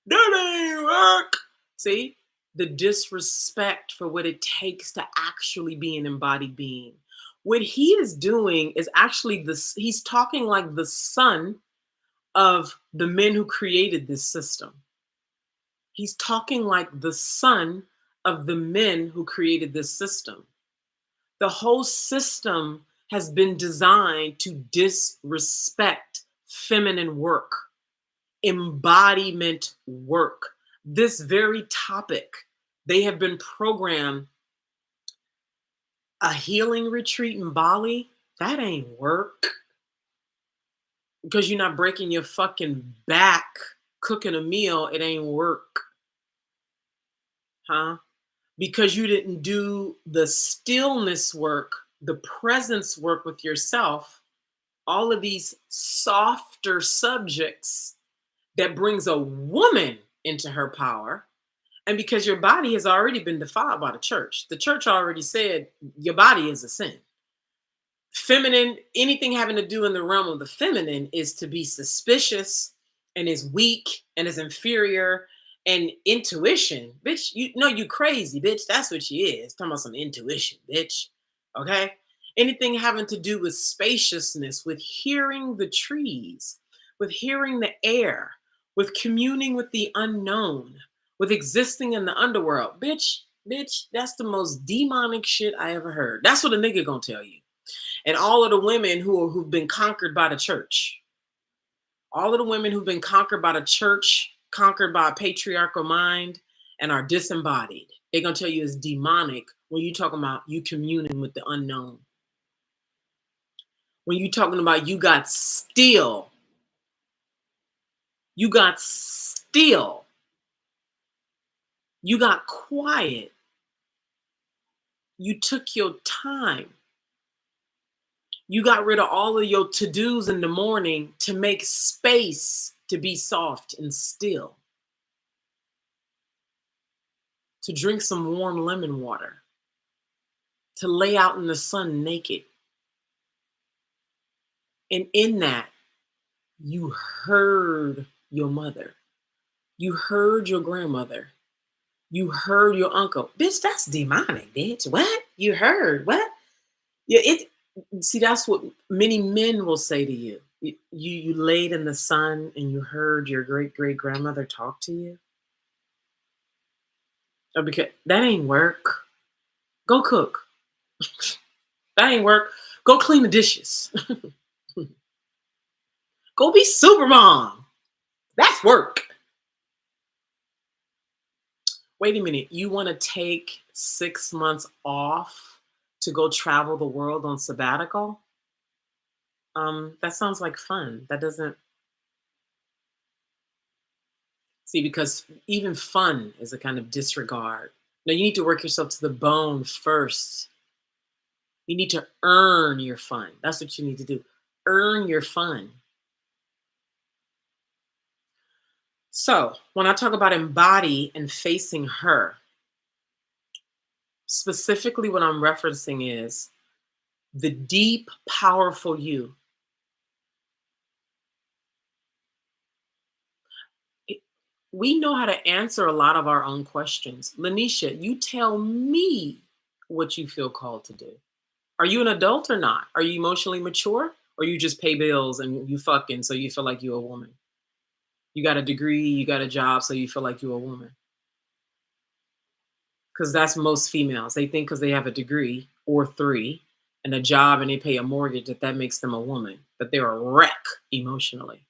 [SPEAKER 1] That ain't work. See? The disrespect for what it takes to actually be an embodied being. What he is doing is actually this, he's talking like the son of the men who created this system. He's talking like the son of the men who created this system. The whole system has been designed to disrespect feminine work, embodiment work. This very topic, they have been programmed. A healing retreat in Bali, that ain't work. Because you're not breaking your fucking back cooking a meal, it ain't work. Huh? Because you didn't do the stillness work, the presence work with yourself, all of these softer subjects that brings a woman into her power. And because your body has already been defiled by the church already said your body is a sin. Feminine, anything having to do in the realm of the feminine is to be suspicious, and is weak and is inferior and intuition. Bitch, you know you crazy, bitch. That's what she is. Talking about some intuition, bitch. Okay? Anything having to do with spaciousness, with hearing the trees, with hearing the air, with communing with the unknown, with existing in the underworld. Bitch, that's the most demonic shit I ever heard. That's what a nigga gonna tell you. And all of the women who've been conquered by the church, all of the women who've been conquered by the church, conquered by a patriarchal mind, and are disembodied, they're gonna tell you it's demonic when you talking about you communing with the unknown. When you talking about you got still, you got quiet, you took your time, you got rid of all of your to-dos in the morning to make space to be soft and still, to drink some warm lemon water, to lay out in the sun naked. And in that, you heard your mother, you heard your grandmother, you heard your uncle. Bitch, that's demonic, bitch. What? You heard what? Yeah, it see, that's what many men will say to you. You laid in the sun and you heard your great great grandmother talk to you. Oh, because that ain't work. Go cook. That ain't work. Go clean the dishes. Go be super mom. That's work. Wait a minute. You want to take 6 months off to go travel the world on sabbatical? That sounds like fun. That doesn't see, because even fun is a kind of disregard. Now you need to work yourself to the bone first. You need to earn your fun. That's what you need to do. Earn your fun. So when I talk about embody and facing her, specifically what I'm referencing is the deep, powerful you. It- We know how to answer a lot of our own questions. Lanisha, you tell me what you feel called to do. Are you an adult or not? Are you emotionally mature? Or you just pay bills and you fucking so you feel like you're a woman? You got a degree, you got a job, so you feel like you're a woman. Because that's most females. They think because they have a degree or three and a job and they pay a mortgage that makes them a woman. But they're a wreck emotionally.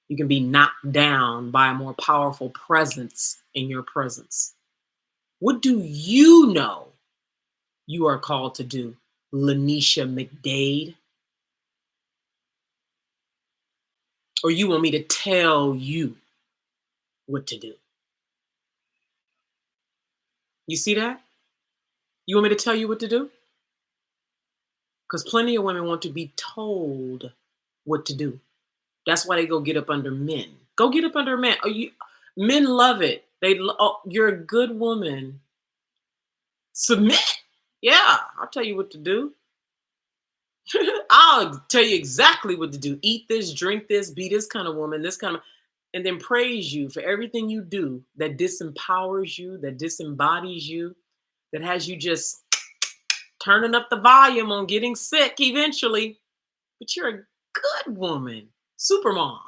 [SPEAKER 1] You can be knocked down by a more powerful presence in your presence. What do you know you are called to do, Lanisha McDade? Or you want me to tell you what to do? You see that? You want me to tell you what to do? Because plenty of women want to be told what to do. That's why they go get up under men. Go get up under a man. Oh, men love it. Oh, you're a good woman. Submit. Yeah, I'll tell you what to do. I'll tell you exactly what to do. Eat this, drink this, be this kind of woman, this kind of, and then praise you for everything you do that disempowers you, that disembodies you, that has you just turning up the volume on getting sick eventually. But you're a good woman, super mom.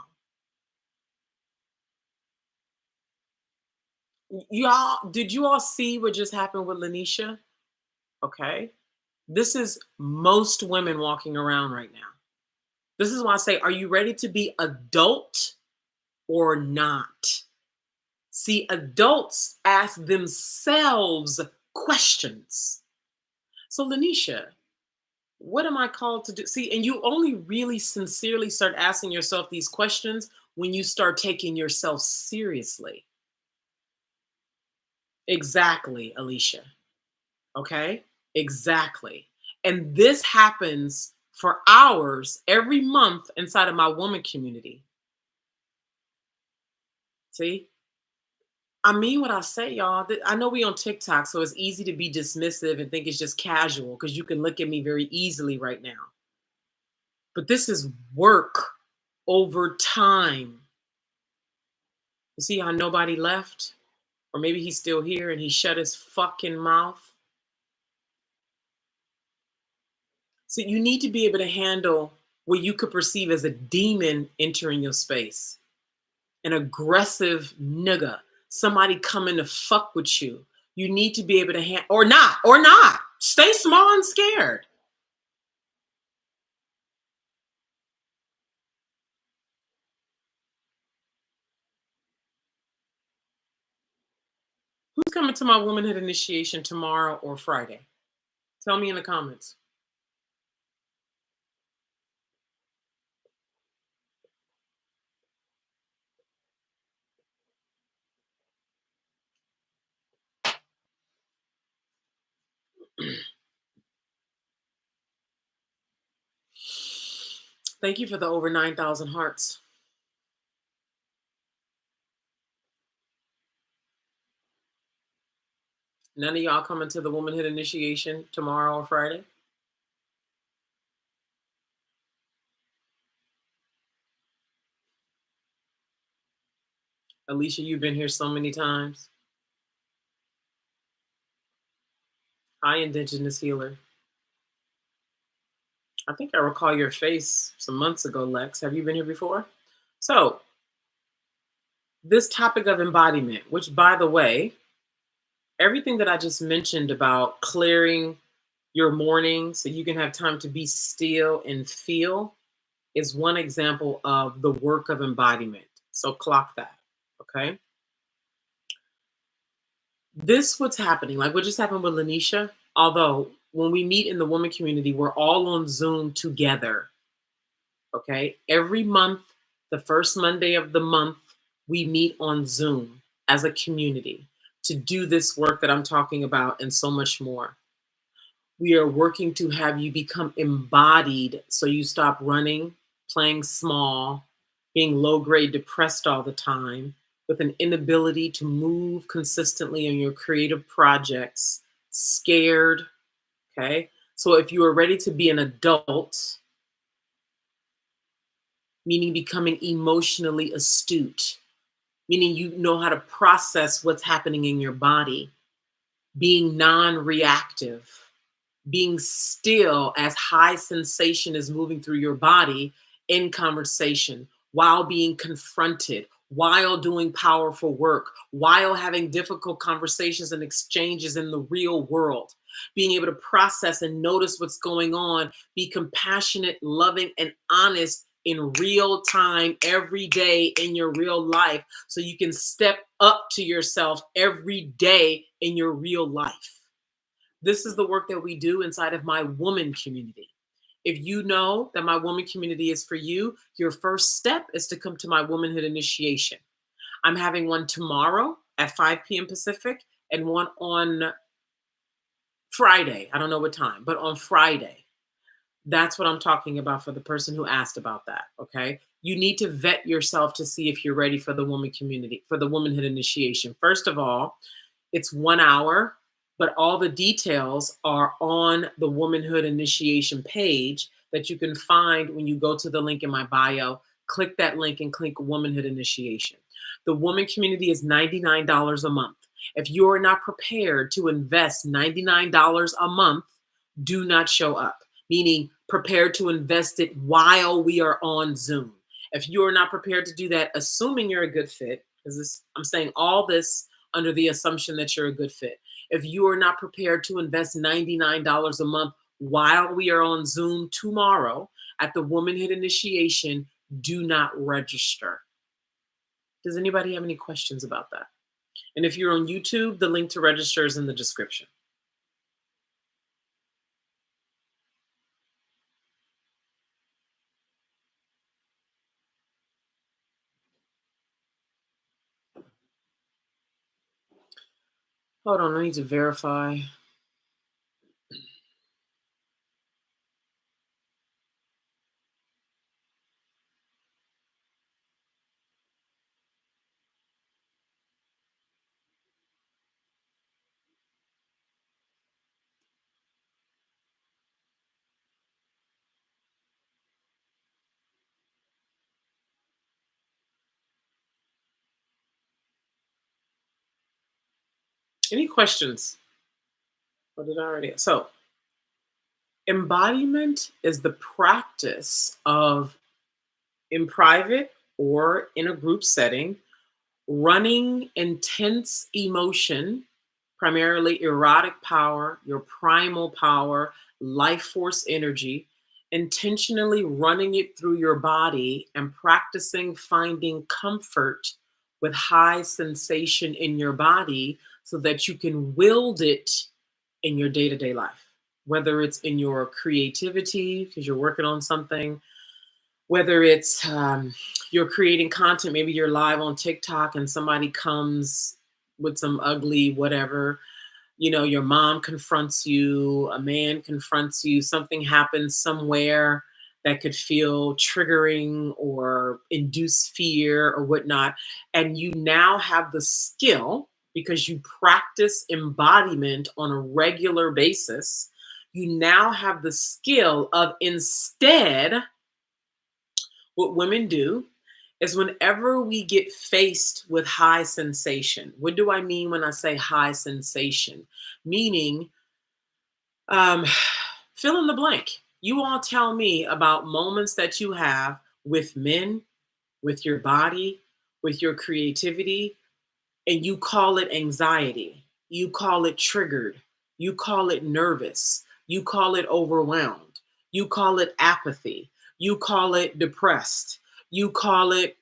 [SPEAKER 1] Y'all, did you all see what just happened with Lanisha? Okay. This is most women walking around right now. This is why I say, are you ready to be adult or not? See, adults ask themselves questions. So, Lanisha, what am I called to do? See, and you only really sincerely start asking yourself these questions when you start taking yourself seriously. Exactly, Alicia. Okay? Exactly. And this happens for hours every month inside of my woman community. See? I mean what I say, y'all. I know we on TikTok, so it's easy to be dismissive and think it's just casual because you can look at me very easily right now. But this is work over time. You see how nobody left? Or maybe he's still here and he shut his fucking mouth. So you need to be able to handle what you could perceive as a demon entering your space, an aggressive nigga, somebody coming to fuck with you. You need to be able to handle, or not. Stay small and scared. Who's coming to my womanhood initiation tomorrow or Friday? Tell me in the comments. Thank you for the over 9,000 hearts. None of y'all coming to the womanhood initiation tomorrow or Friday? Alicia, you've been here so many times. Hi, Indigenous Healer. I think I recall your face some months ago, Lex. Have you been here before? So, this topic of embodiment, which, by the way, everything that I just mentioned about clearing your morning so you can have time to be still and feel is one example of the work of embodiment. So, clock that. Okay. This what's happening, like what just happened with Lanisha. Although when we meet in the woman community, we're all on Zoom together. Okay. Every month, the first Monday of the month, we meet on Zoom as a community to do this work that I'm talking about and so much more. We are working to have you become embodied so you stop running, playing small, being low grade depressed all the time, with an inability to move consistently on your creative projects, scared. Okay. So if you are ready to be an adult, meaning becoming emotionally astute, meaning you know how to process what's happening in your body, being non reactive, being still as high sensation is moving through your body in conversation while being confronted, while doing powerful work, while having difficult conversations and exchanges in the real world, being able to process and notice what's going on, be compassionate, loving, and honest in real time every day in your real life so you can step up to yourself every day in your real life. This is the work that we do inside of my woman community. If you know that my woman community is for you, your first step is to come to my womanhood initiation. I'm having one tomorrow at 5 p.m. Pacific and one on Friday. I don't know what time, but on Friday. That's what I'm talking about for the person who asked about that. Okay. You need to vet yourself to see if you're ready for the woman community, for the womanhood initiation. First of all, it's 1 hour, but all the details are on the Womanhood Initiation page that you can find when you go to the link in my bio. Click that link and click Womanhood Initiation. The woman community is $99 a month. If you're not prepared to invest $99 a month, do not show up, meaning prepared to invest it while we are on Zoom. If you're not prepared to do that, assuming you're a good fit, because I'm saying all this under the assumption that you're a good fit. If you are not prepared to invest $99 a month while we are on Zoom tomorrow at the Womanhood Initiation, do not register. Does anybody have any questions about that? And if you're on YouTube, the link to register is in the description. Hold on, I need to verify. Any questions? What did I already? So, embodiment is the practice of, in private or in a group setting, running intense emotion, primarily erotic power, your primal power, life force energy, intentionally running it through your body and practicing finding comfort with high sensation in your body so that you can wield it in your day to day life, whether it's in your creativity because you're working on something, whether it's you're creating content, maybe you're live on TikTok and somebody comes with some ugly whatever, your mom confronts you, a man confronts you, something happens somewhere that could feel triggering or induce fear or whatnot. And you now have the skill because you practice embodiment on a regular basis. You now have the skill of, instead, what women do is whenever we get faced with high sensation, what do I mean when I say high sensation? Meaning, um, fill in the blank. You all tell me about moments that you have with men, with your body, with your creativity, and you call it anxiety. You call it triggered. You call it nervous. You call it overwhelmed. You call it apathy. You call it depressed. You call it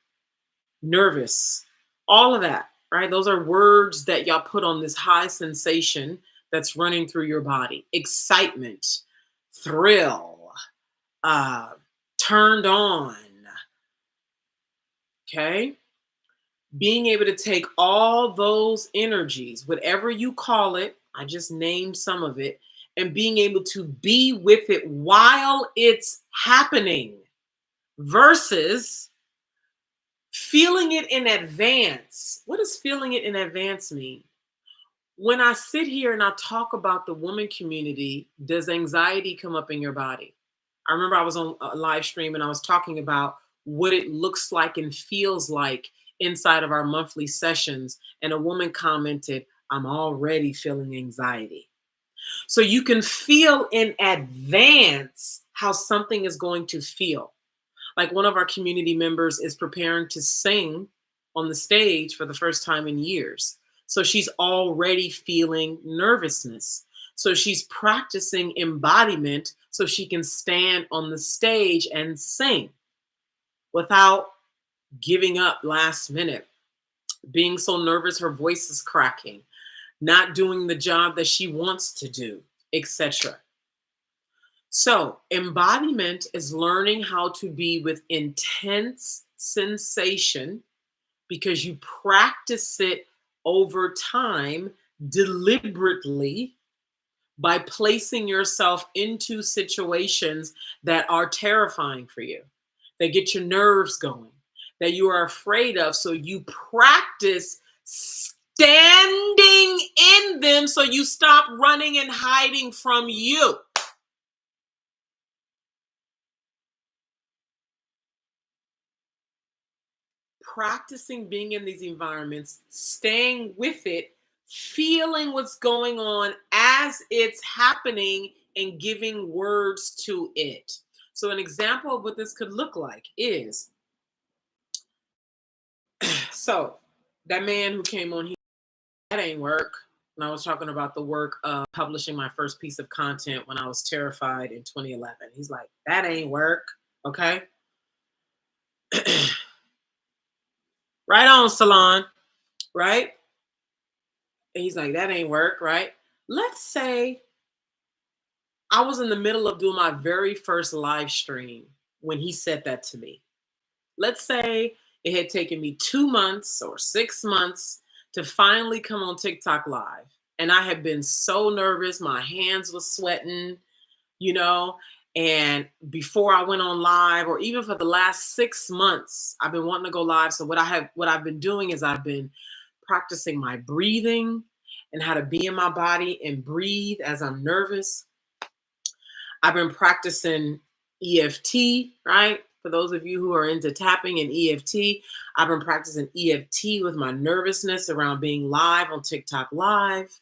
[SPEAKER 1] nervous. All of that, right? Those are words that y'all put on this high sensation that's running through your body. Excitement, thrill, uh, turned on. Okay? Being able to take all those energies, whatever you call it, I just named some of it, and being able to be with it while it's happening versus feeling it in advance. What does feeling it in advance mean? When I sit here and I talk about the woman community, does anxiety come up in your body? I remember I was on a live stream and I was talking about what it looks like and feels like inside of our monthly sessions. And a woman commented, I'm already feeling anxiety. So you can feel in advance how something is going to feel. Like one of our community members is preparing to sing on the stage for the first time in years. So she's already feeling nervousness. So she's practicing embodiment so she can stand on the stage and sing without giving up last minute, being so nervous her voice is cracking, not doing the job that she wants to do, etc. So, embodiment is learning how to be with intense sensation because you practice it over time deliberately by placing yourself into situations that are terrifying for you, that get your nerves going, that you are afraid of. So, you practice standing in them so you stop running and hiding from you. Practicing being in these environments, staying with it, feeling what's going on as it's happening, and giving words to it. So, an example of what this could look like is so that man who came on here, that ain't work. And I was talking about the work of publishing my first piece of content when I was terrified in 2011. He's like, that ain't work. Okay. Right on, Salon. Right. And he's like, that ain't work, right? Let's say I was in the middle of doing my very first live stream when he said that to me. Let's say it had taken me 2 months or 6 months to finally come on TikTok live. And I had been so nervous, my hands were sweating, you know. And before I went on live, or even for the last 6 months, I've been wanting to go live. So what I've been doing is I've been practicing my breathing and how to be in my body and breathe as I'm nervous. I've been practicing EFT, right? For those of you who are into tapping and EFT, I've been practicing EFT with my nervousness around being live on TikTok Live.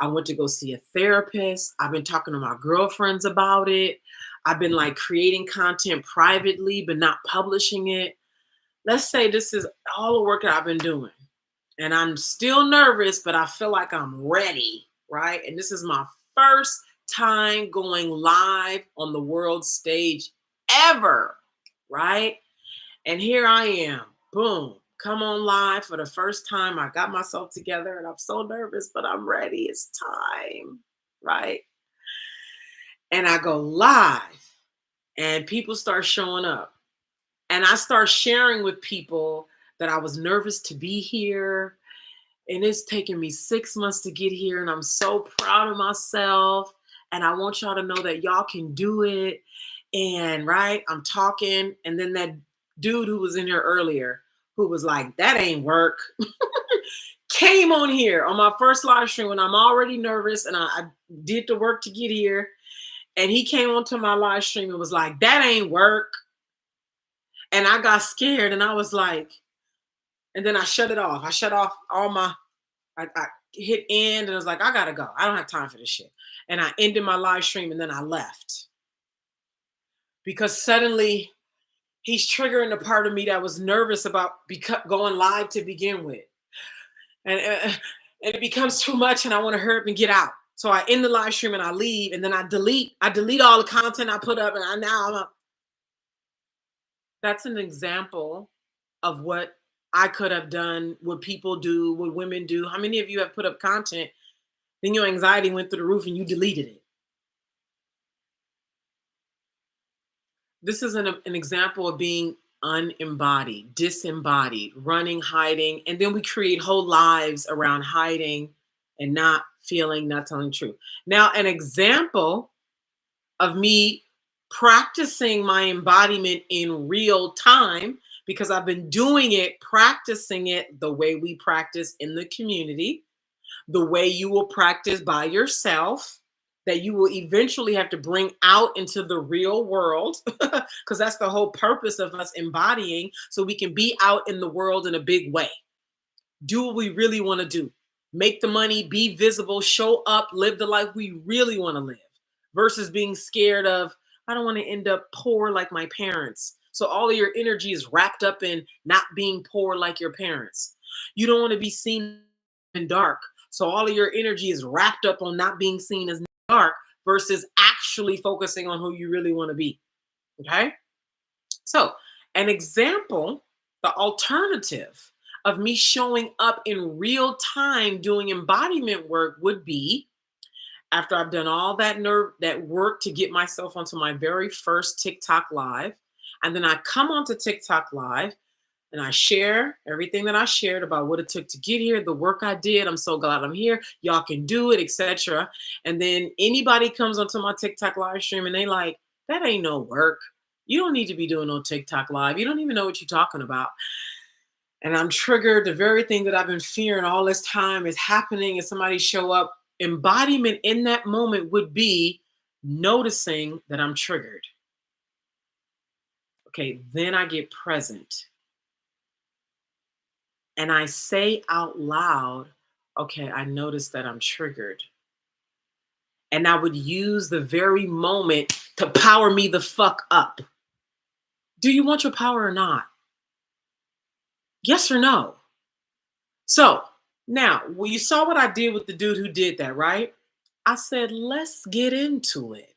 [SPEAKER 1] I went to go see a therapist. I've been talking to my girlfriends about it. I've been like creating content privately, but not publishing it. Let's say this is all the work that I've been doing. And I'm still nervous, but I feel like I'm ready, right? And this is my first time going live on the world stage ever, right? And here I am, boom, come on live for the first time. I got myself together and I'm so nervous, but I'm ready. It's time, right? And I go live and people start showing up. And I start sharing with people that I was nervous to be here. And it's taken me 6 months to get here. And I'm so proud of myself. And I want y'all to know that y'all can do it. And right, I'm talking. And then that dude who was in here earlier, who was like, that ain't work, came on here on my first live stream when I'm already nervous. And I did the work to get here. And he came onto my live stream and was like, that ain't work. And I got scared and I was like, and then I shut it off. I shut off all my, I hit end and I was like, I gotta go. I don't have time for this shit. And I ended my live stream and then I left. Because suddenly he's triggering the part of me that was nervous about going live to begin with. And it becomes too much and I want to hurry up and get out. So I end the live stream and I leave and then I delete all the content I put up and I'm up. That's an example of what I could have done, what people do, what women do. How many of you have put up content, then your anxiety went through the roof and you deleted it? This is an example of being unembodied, disembodied, running, hiding, and then we create whole lives around hiding and not feeling, not telling the truth. Now, an example of me practicing my embodiment in real time, because I've been doing it, practicing it the way we practice in the community, the way you will practice by yourself, that you will eventually have to bring out into the real world, because that's the whole purpose of us embodying, so we can be out in the world in a big way. Do what we really want to do. Make the money, be visible, show up, live the life we really want to live, versus being scared of, I don't want to end up poor like my parents. So all of your energy is wrapped up in not being poor like your parents. You don't want to be seen in dark. So all of your energy is wrapped up on not being seen as dark versus actually focusing on who you really want to be. Okay? So, an example, the alternative of me showing up in real time doing embodiment work would be, after I've done all that work to get myself onto my very first TikTok live, and then I come onto TikTok live and I share everything that I shared about what it took to get here, the work I did. I'm so glad I'm here. Y'all can do it, etc. And then anybody comes onto my TikTok live stream and they like, that ain't no work. You don't need to be doing no TikTok live. You don't even know what you're talking about. And I'm triggered. The very thing that I've been fearing all this time is happening, and somebody show up. Embodiment in that moment would be noticing that I'm triggered. Okay, then I get present. And I say out loud, okay, I noticed that I'm triggered. And I would use the very moment to power me the fuck up. Do you want your power or not? Yes or no? So now, well, you saw what I did with the dude who did that, right? I said, let's get into it.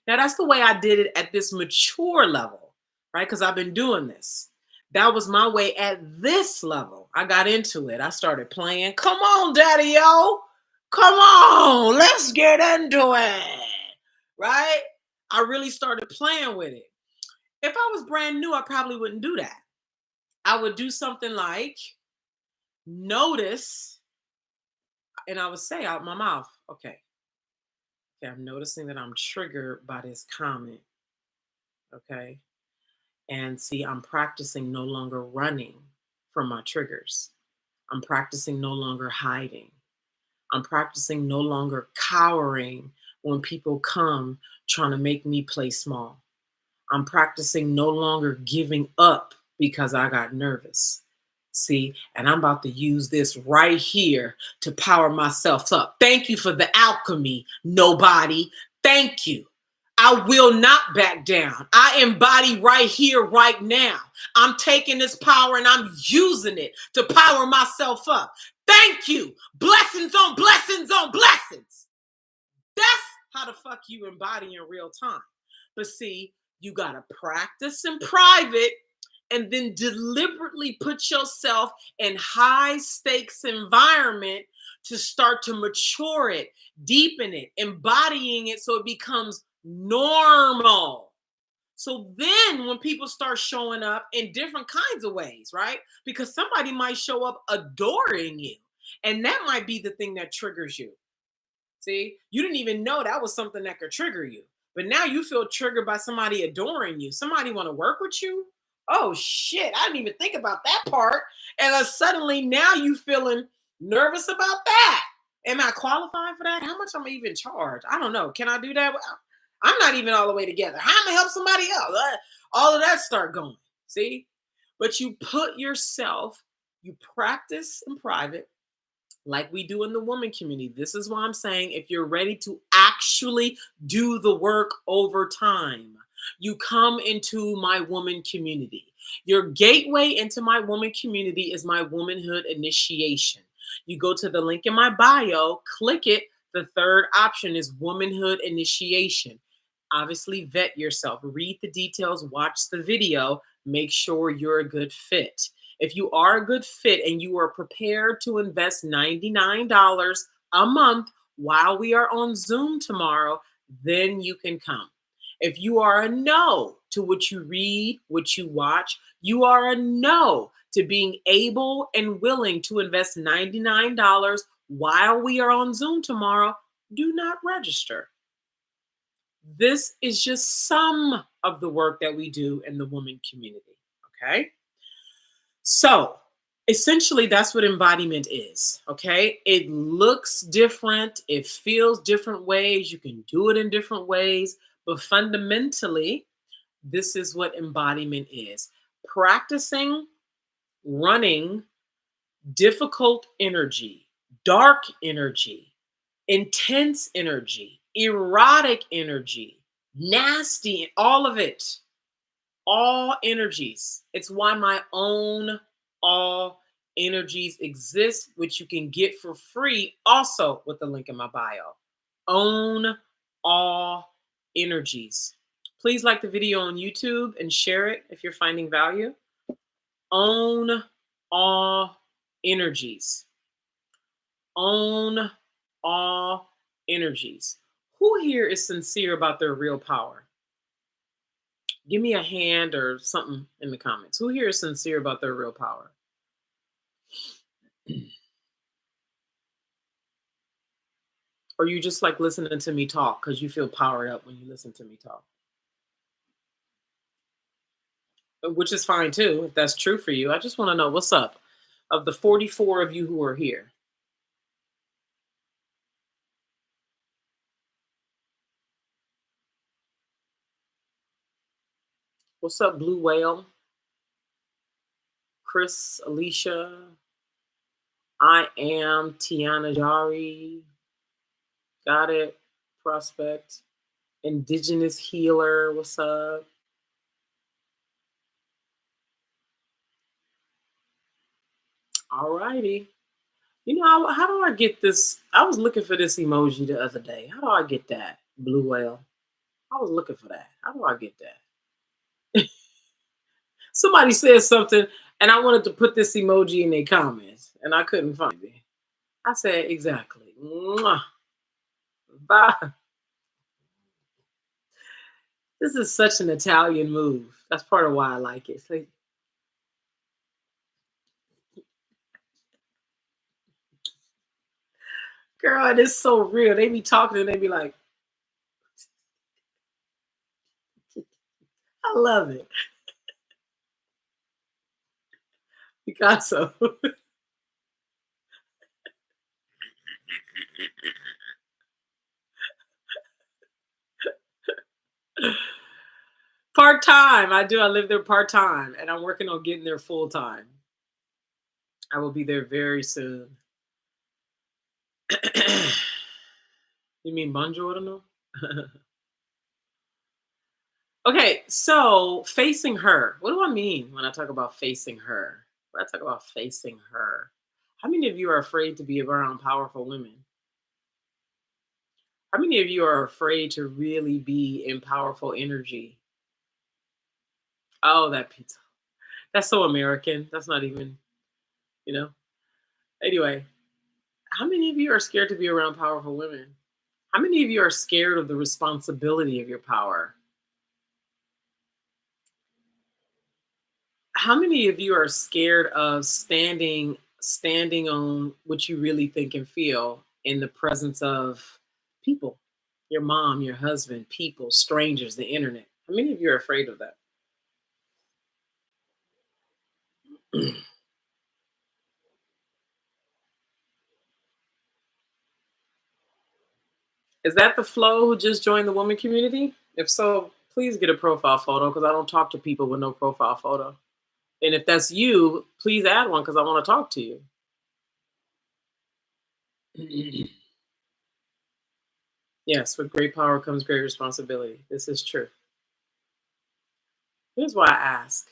[SPEAKER 1] Now, that's the way I did it at this mature level, right? Because I've been doing this. That was my way at this level. I got into it. I started playing. Come on, daddy, yo. Come on. Let's get into it. Right? I really started playing with it. If I was brand new, I probably wouldn't do that. I would do something like notice, and I would say out my mouth, okay, I'm noticing that I'm triggered by this comment. Okay. And see, I'm practicing no longer running from my triggers. I'm practicing no longer hiding. I'm practicing no longer cowering when people come trying to make me play small. I'm practicing no longer giving up because I got nervous. See, and I'm about to use this right here to power myself up. Thank you for the alchemy, nobody. Thank you. I will not back down. I embody right here, right now. I'm taking this power and I'm using it to power myself up. Thank you. Blessings on blessings on blessings. That's how the fuck you embody in real time. But see, you got to practice in private and then deliberately put yourself in high stakes environment to start to mature it, deepen it, embodying it so it becomes normal. So then when people start showing up in different kinds of ways, right? Because somebody might show up adoring you, and that might be the thing that triggers you. See, you didn't even know that was something that could trigger you. But now you feel triggered by somebody adoring you. Somebody want to work with you? Oh shit, I didn't even think about that part. And suddenly now you feeling nervous about that. Am I qualified for that? How much am I even charged? I don't know. Can I do that? I'm not even all the way together. How am I help somebody else? All of that start going. See? But you put yourself, you practice in private like we do in the woman community. This is why I'm saying if you're ready to actually do the work over time, you come into my woman community. Your gateway into my woman community is my Womanhood Initiation. You go to the link in my bio, click it. The third option is Womanhood Initiation. Obviously, vet yourself, read the details, watch the video, make sure you're a good fit. If you are a good fit and you are prepared to invest $99 a month while we are on Zoom tomorrow, then you can come. If you are a no to what you read, what you watch, you are a no to being able and willing to invest $99 while we are on Zoom tomorrow, do not register. This is just some of the work that we do in the woman community. Okay. So essentially, that's what embodiment is. Okay. It looks different, it feels different ways. You can do it in different ways. But fundamentally, this is what embodiment is: practicing running difficult energy, dark energy, intense energy, erotic energy, nasty, all of it, all energies. It's why my own all energies exist, which you can get for free also with the link in my bio. Own all energies. Please like the video on YouTube and share it if you're finding value. Own all energies. Own all energies. Who here is sincere about their real power? Give me a hand or something in the comments. Who here is sincere about their real power? Or you just like listening to me talk because you feel powered up when you listen to me talk? Which is fine too, if that's true for you. I just want to know what's up. Of the 44 of you who are here, what's up, Blue Whale? Chris, Alicia, I am Tiana Jari. Got it. Prospect. Indigenous Healer, what's up? All righty. You know, how do I get this? I was looking for this emoji the other day. How do I get that? Blue whale. I was looking for that. How do I get that? Somebody said something and I wanted to put this emoji in their comments and I couldn't find it. I said, exactly. Mwah. Bye. This is such an Italian move. That's part of why I like it. It's like, girl, it is so real. They be talking and they be like, I love it. Picasso. Part time. I do. I live there part time, and I'm working on getting there full time. I will be there very soon. You mean buongiorno? Okay, so facing her. What do I mean when I talk about facing her? When I talk about facing her, how many of you are afraid to be around powerful women? How many of you are afraid to really be in powerful energy? Oh, that pizza. That's so American. That's not even, you know. Anyway, how many of you are scared to be around powerful women? How many of you are scared of the responsibility of your power? How many of you are scared of standing on what you really think and feel in the presence of people? Your mom, your husband, people, strangers, the internet. How many of you are afraid of that? Is that the Flo who just joined the woman community? If so, please get a profile photo because I don't talk to people with no profile photo. And if that's you, please add one because I want to talk to you. Yes, with great power comes great responsibility. This is true. Here's why I ask,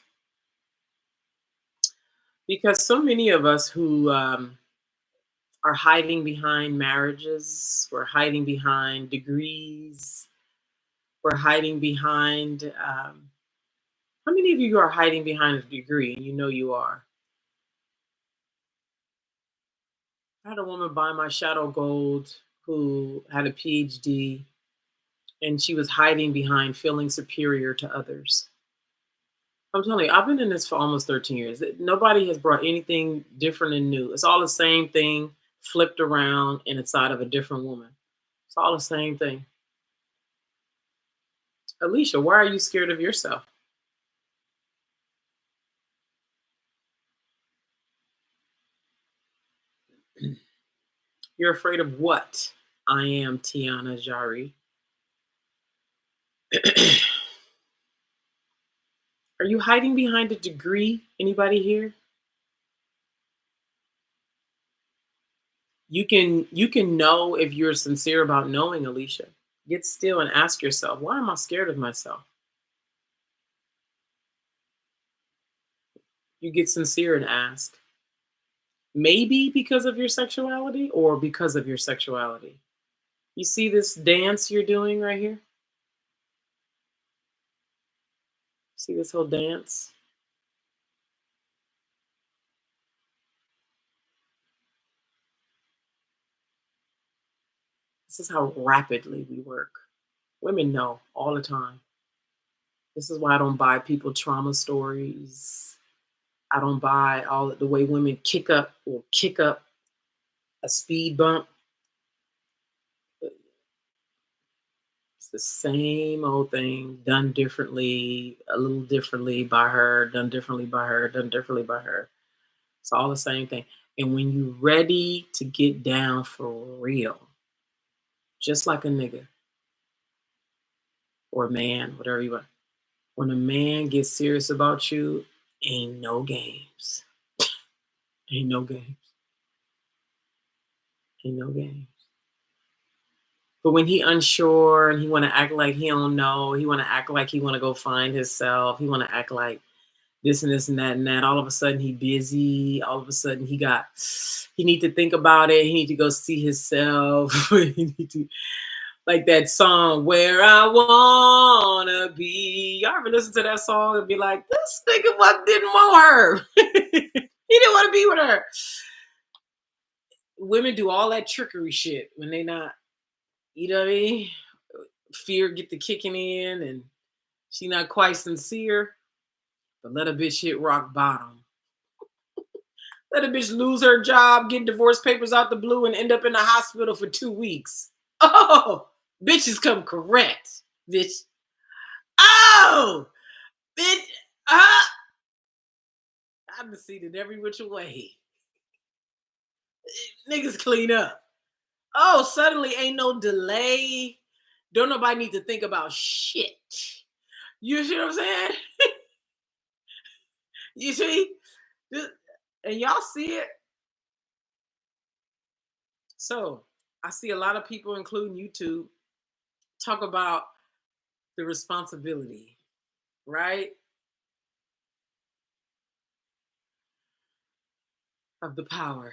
[SPEAKER 1] because so many of us who are hiding behind marriages, we're hiding behind degrees, we're hiding behind. How many of you are hiding behind a degree and you know you are? I had a woman buy my shadow gold who had a PhD and she was hiding behind feeling superior to others. I'm telling you, I've been in this for almost 13 years. Nobody has brought anything different and new. It's all the same thing flipped around in inside of a different woman. It's all the same thing. Alicia, why are you scared of yourself? You're afraid of what? I am Tiana Jari. Are you hiding behind a degree? Anybody here? You can know if you're sincere about knowing, Alicia. Get still and ask yourself, why am I scared of myself? You get sincere and ask. Maybe because of your sexuality or because of your sexuality. You see this dance you're doing right here? See this whole dance? This is how rapidly we work. Women know all the time. This is why I don't buy people trauma stories. I don't buy all the way women kick up a speed bump. It's the same old thing done differently, a little differently by her, done differently by her, done differently by her. It's all the same thing. And when you're ready to get down for real, just like a nigga or a man, whatever you want, when a man gets serious about you, ain't no games. Ain't no games. Ain't no games. But when he unsure and he want to act like he don't know, he want to act like he want to go find himself, he want to act like this and this and that. All of a sudden he busy. All of a sudden he need to think about it. He need to go see himself. He need to, like that song "Where I Wanna Be." Y'all ever listen to that song and be like, "This nigga what didn't want her. He didn't want to be with her." Women do all that trickery shit when they not, you know what I mean? Fear get the kicking in and she not quite sincere, but let a bitch hit rock bottom. Let a bitch lose her job, get divorce papers out the blue, and end up in the hospital for 2 weeks. Oh, bitches come correct, bitch. Oh, bitch. I've seen it every which way. Niggas clean up. Oh, suddenly ain't no delay. Don't nobody need to think about shit. You see what I'm saying? You see? This- And y'all see it. So I see a lot of people, including YouTube, talk about the responsibility, right? Of the power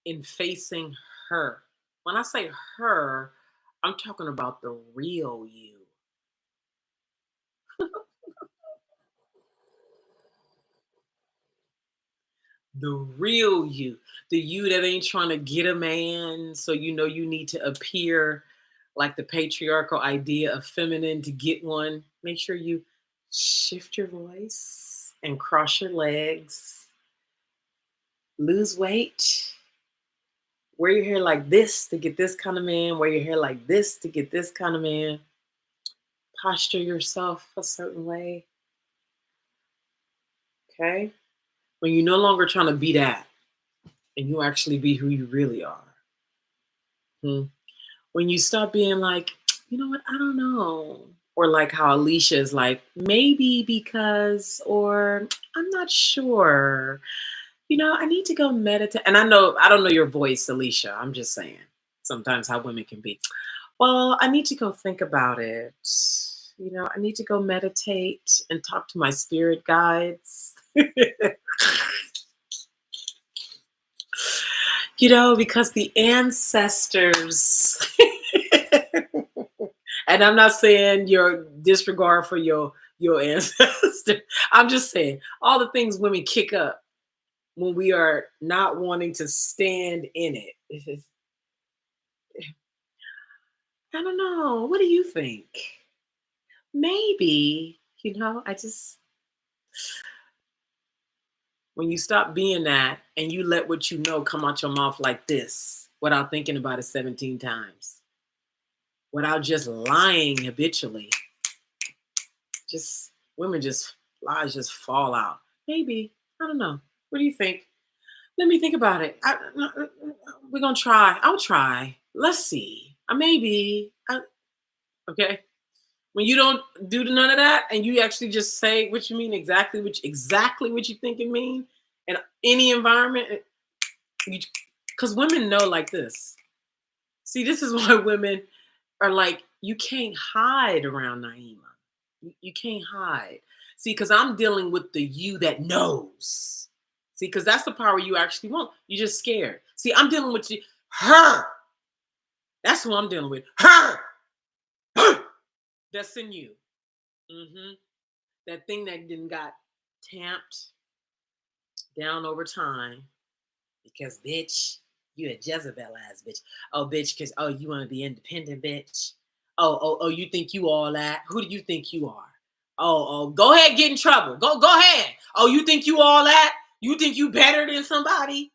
[SPEAKER 1] in facing her. When I say her, I'm talking about the real you. The real you. The you that ain't trying to get a man. So you know you need to appear like the patriarchal idea of feminine to get one. Make sure you shift your voice and cross your legs. Lose weight. Wear your hair like this to get this kind of man. Wear your hair like this to get this kind of man. Posture yourself a certain way. Okay? When you're no longer trying to be that and you actually be who you really are. Hmm. When you stop being like, you know what, I don't know. Or like how Alicia is like, maybe because, or I'm not sure. You know, I need to go meditate. And I don't know your voice, Alicia. I'm just saying sometimes how women can be. Well, I need to go think about it. You know, I need to go meditate and talk to my spirit guides. You know, because the ancestors, and I'm not saying your disregard for your ancestors. I'm just saying all the things women kick up when we are not wanting to stand in it. I don't know. What do you think? Maybe, you know, I just, when you stop being that and you let what you know come out your mouth like this without thinking about it 17 times, without just lying habitually, just women just lies just fall out. Maybe. I don't know. What do you think? Let me think about it. We're gonna try. I'll try. Let's see. Maybe. Okay. When you don't do none of that and you actually just say what you mean exactly what you think it mean in any environment, because women know like this. See, this is why women are like, you can't hide around Naima. You can't hide. See, because I'm dealing with the you that knows. See, because that's the power you actually want. You're just scared. See, I'm dealing with you, her. That's who I'm dealing with. Her. Her. That's in you. Hmm. That thing that didn't got tamped down over time because, bitch, you a Jezebel ass bitch. Oh, bitch, because, oh, you want to be independent, bitch. Oh, you think you all that? Who do you think you are? Oh, go ahead, get in trouble. Go ahead. Oh, you think you all that? You think you better than somebody?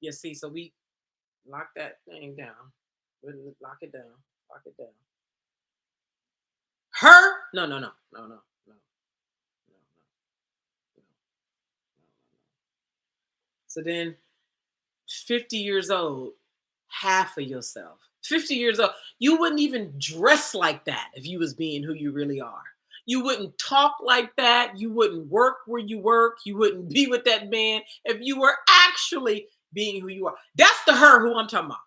[SPEAKER 1] You see, so we lock that thing down. Lock it down. Lock it down. Her? No, no, no, no, no, no, no, no, no, no, no. So then 50 years old, half of yourself. 50 years old, you wouldn't even dress like that if you was being who you really are. You wouldn't talk like that. You wouldn't work where you work. You wouldn't be with that man if you were actually being who you are. That's the her who I'm talking about.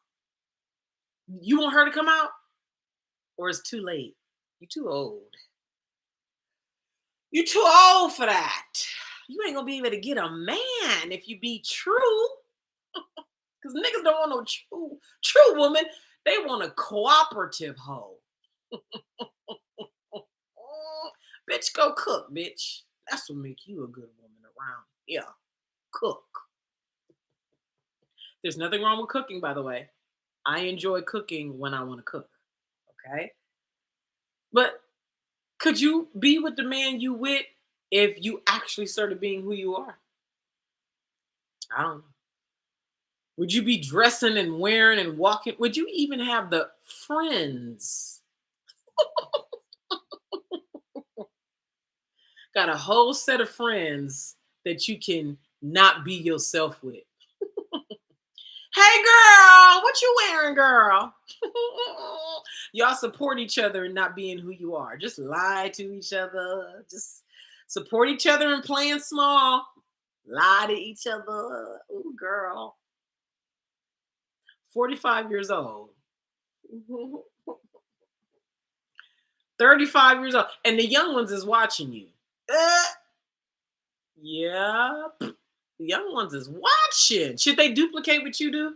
[SPEAKER 1] You want her to come out? Or it's too late? You're too old. You're too old for that. You ain't gonna be able to get a man if you be true. Because niggas don't want no true woman. They want a cooperative hoe. Bitch, go cook, bitch. That's what make you a good woman around. Yeah, cook. There's nothing wrong with cooking, by the way. I enjoy cooking when I want to cook. Okay. But could you be with the man you with if you actually started being who you are? I don't know. Would you be dressing and wearing and walking? Would you even have the friends? Got a whole set of friends that you can not be yourself with. Hey girl, what you wearing, girl? Y'all support each other and not being who you are. Just lie to each other. Just support each other and playing small. Lie to each other. Ooh, girl. 45 years old. 35 years old. And the young ones is watching you. Yeah. The young ones is watching. Should they duplicate what you do?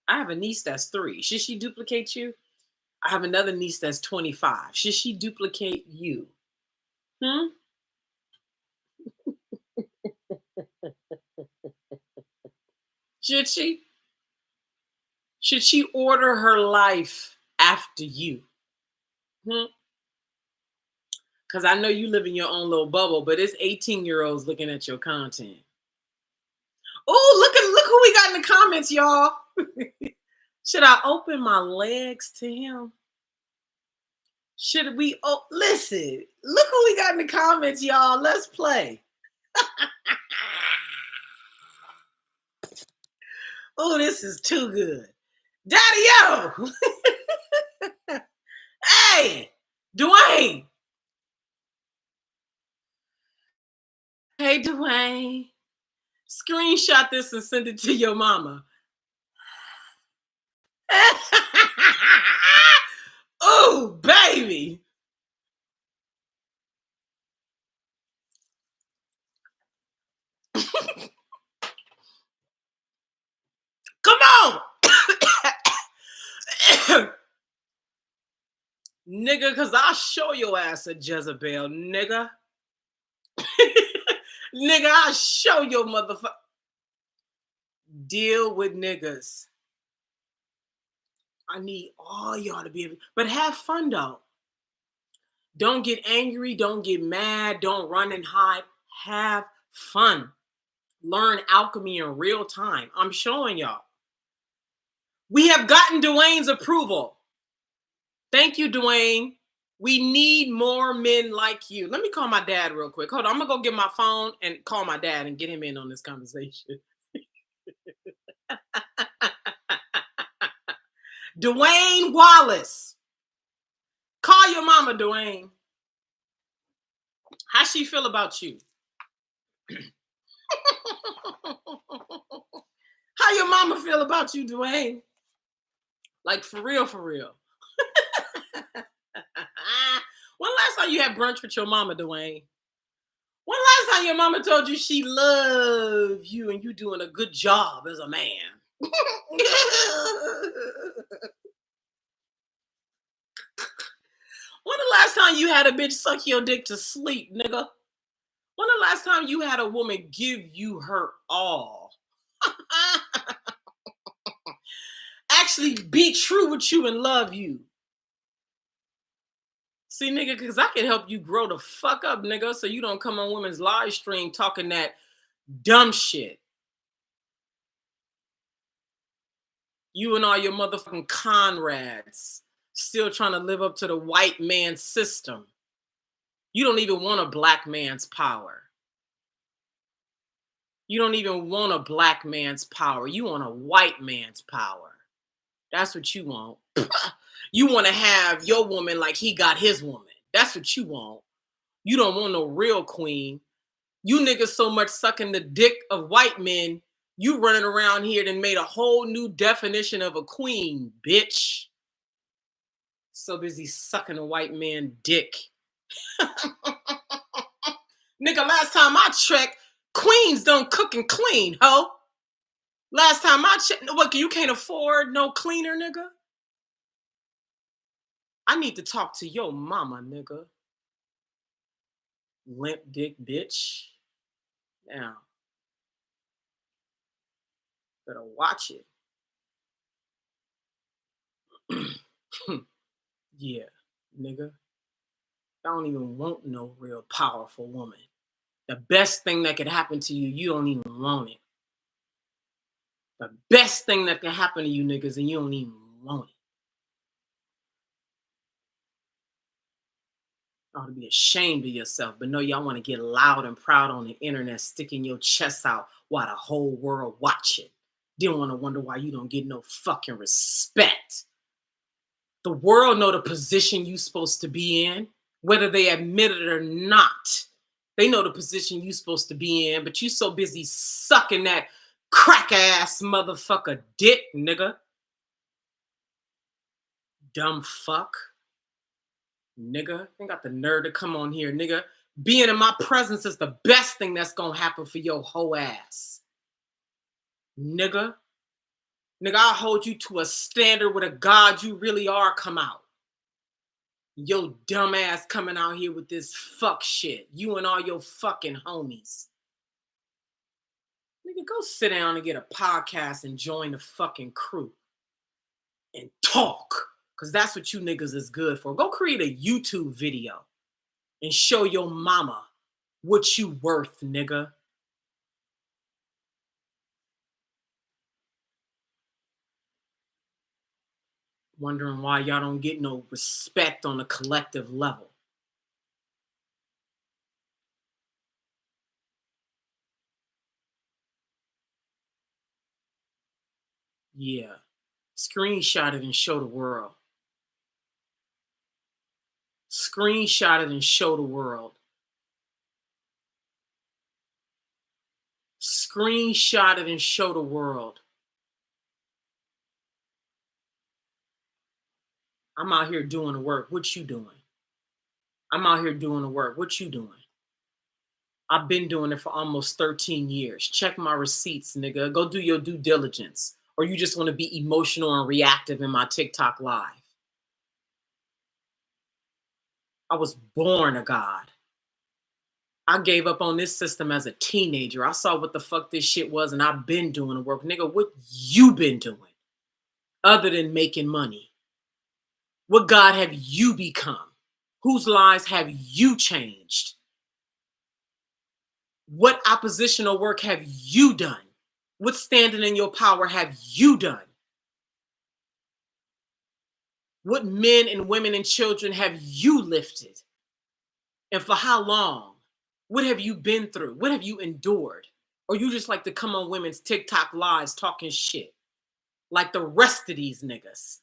[SPEAKER 1] I have a niece that's 3. Should she duplicate you? I have another niece that's 25. Should she duplicate you? Hmm? Should she? Should she order her life after you? Hmm? Because I know you live in your own little bubble, but it's 18-year-olds looking at your content. Oh, look who we got in the comments, y'all. Should I open my legs to him? Should we? Oh, listen. Look who we got in the comments, y'all. Let's play. Oh, this is too good. Daddy-o! Hey, Dwayne. Hey, Dwayne. Screenshot this and send it to your mama. Oh, baby. Come on. Nigga, because I'll show your ass a Jezebel, nigga. Nigga, I'll show your motherfucker. Deal with niggas. I need all y'all to be able, but have fun though. Don't get angry. Don't get mad. Don't run and hide. Have fun. Learn alchemy in real time. I'm showing y'all. We have gotten Dwayne's approval. Thank you, Dwayne. We need more men like you. Let me call my dad real quick. Hold on. I'm going to go get my phone and call my dad and get him in on this conversation. Dwayne Wallace. Call your mama, Dwayne. How she feel about you? How your mama feel about you, Dwayne? Like for real, for real. When last time you had brunch with your mama, Dwayne? When last time your mama told you she loved you and you doing a good job as a man? When the last time you had a bitch suck your dick to sleep, nigga? When the last time you had a woman give you her all? Actually be true with you and love you. See, nigga, because I can help you grow the fuck up, nigga, so you don't come on women's live stream talking that dumb shit. You and all your motherfucking Conrads still trying to live up to the white man system. You don't even want a black man's power. You don't even want a black man's power. You want a white man's power. That's what you want. You want to have your woman like he got his woman. That's what you want. You don't want no real queen. You niggas so much sucking the dick of white men, you running around here and made a whole new definition of a queen, bitch. So busy sucking a white man dick. Nigga, last time I checked, queens don't cook and clean, ho. Last time I checked, what, you can't afford no cleaner, nigga? I need to talk to your mama, nigga. Limp dick bitch. Now, better watch it. Yeah, nigga. I don't even want no real powerful woman. The best thing that could happen to you, you don't even want it. The best thing that can happen to you niggas and you don't even want it. You ought to be ashamed of yourself, but no, y'all want to get loud and proud on the internet, sticking your chest out while the whole world watching. Then want to wonder why you don't get no fucking respect. The world know the position you supposed to be in, whether they admit it or not. They know the position you supposed to be in, but you so busy sucking that crack ass motherfucker dick, nigga. Dumb fuck, nigga. Ain't got the nerve to come on here, nigga. Being in my presence is the best thing that's gonna happen for your whole ass, nigga. Nigga, I'll hold you to a standard with a God you really are come out. Yo dumb ass coming out here with this fuck shit. You and all your fucking homies. Nigga, go sit down and get a podcast and join the fucking crew and talk. Cause that's what you niggas is good for. Go create a YouTube video and show your mama what you worth, nigga. Wondering why y'all don't get no respect on a collective level. Yeah. Screenshot it and show the world. Screenshot it and show the world. Screenshot it and show the world. I'm out here doing the work. What you doing? I'm out here doing the work. What you doing? I've been doing it for almost 13 years. Check my receipts, nigga. Go do your due diligence. Or you just want to be emotional and reactive in my TikTok live. I was born a god. I gave up on this system as a teenager. I saw what the fuck this shit was and I've been doing the work. Nigga, what you been doing other than making money? What God have you become? Whose lives have you changed? What oppositional work have you done? What standing in your power have you done? What men and women and children have you lifted? And for how long? What have you been through? What have you endured? Or you just like to come on women's TikTok lives talking shit like the rest of these niggas.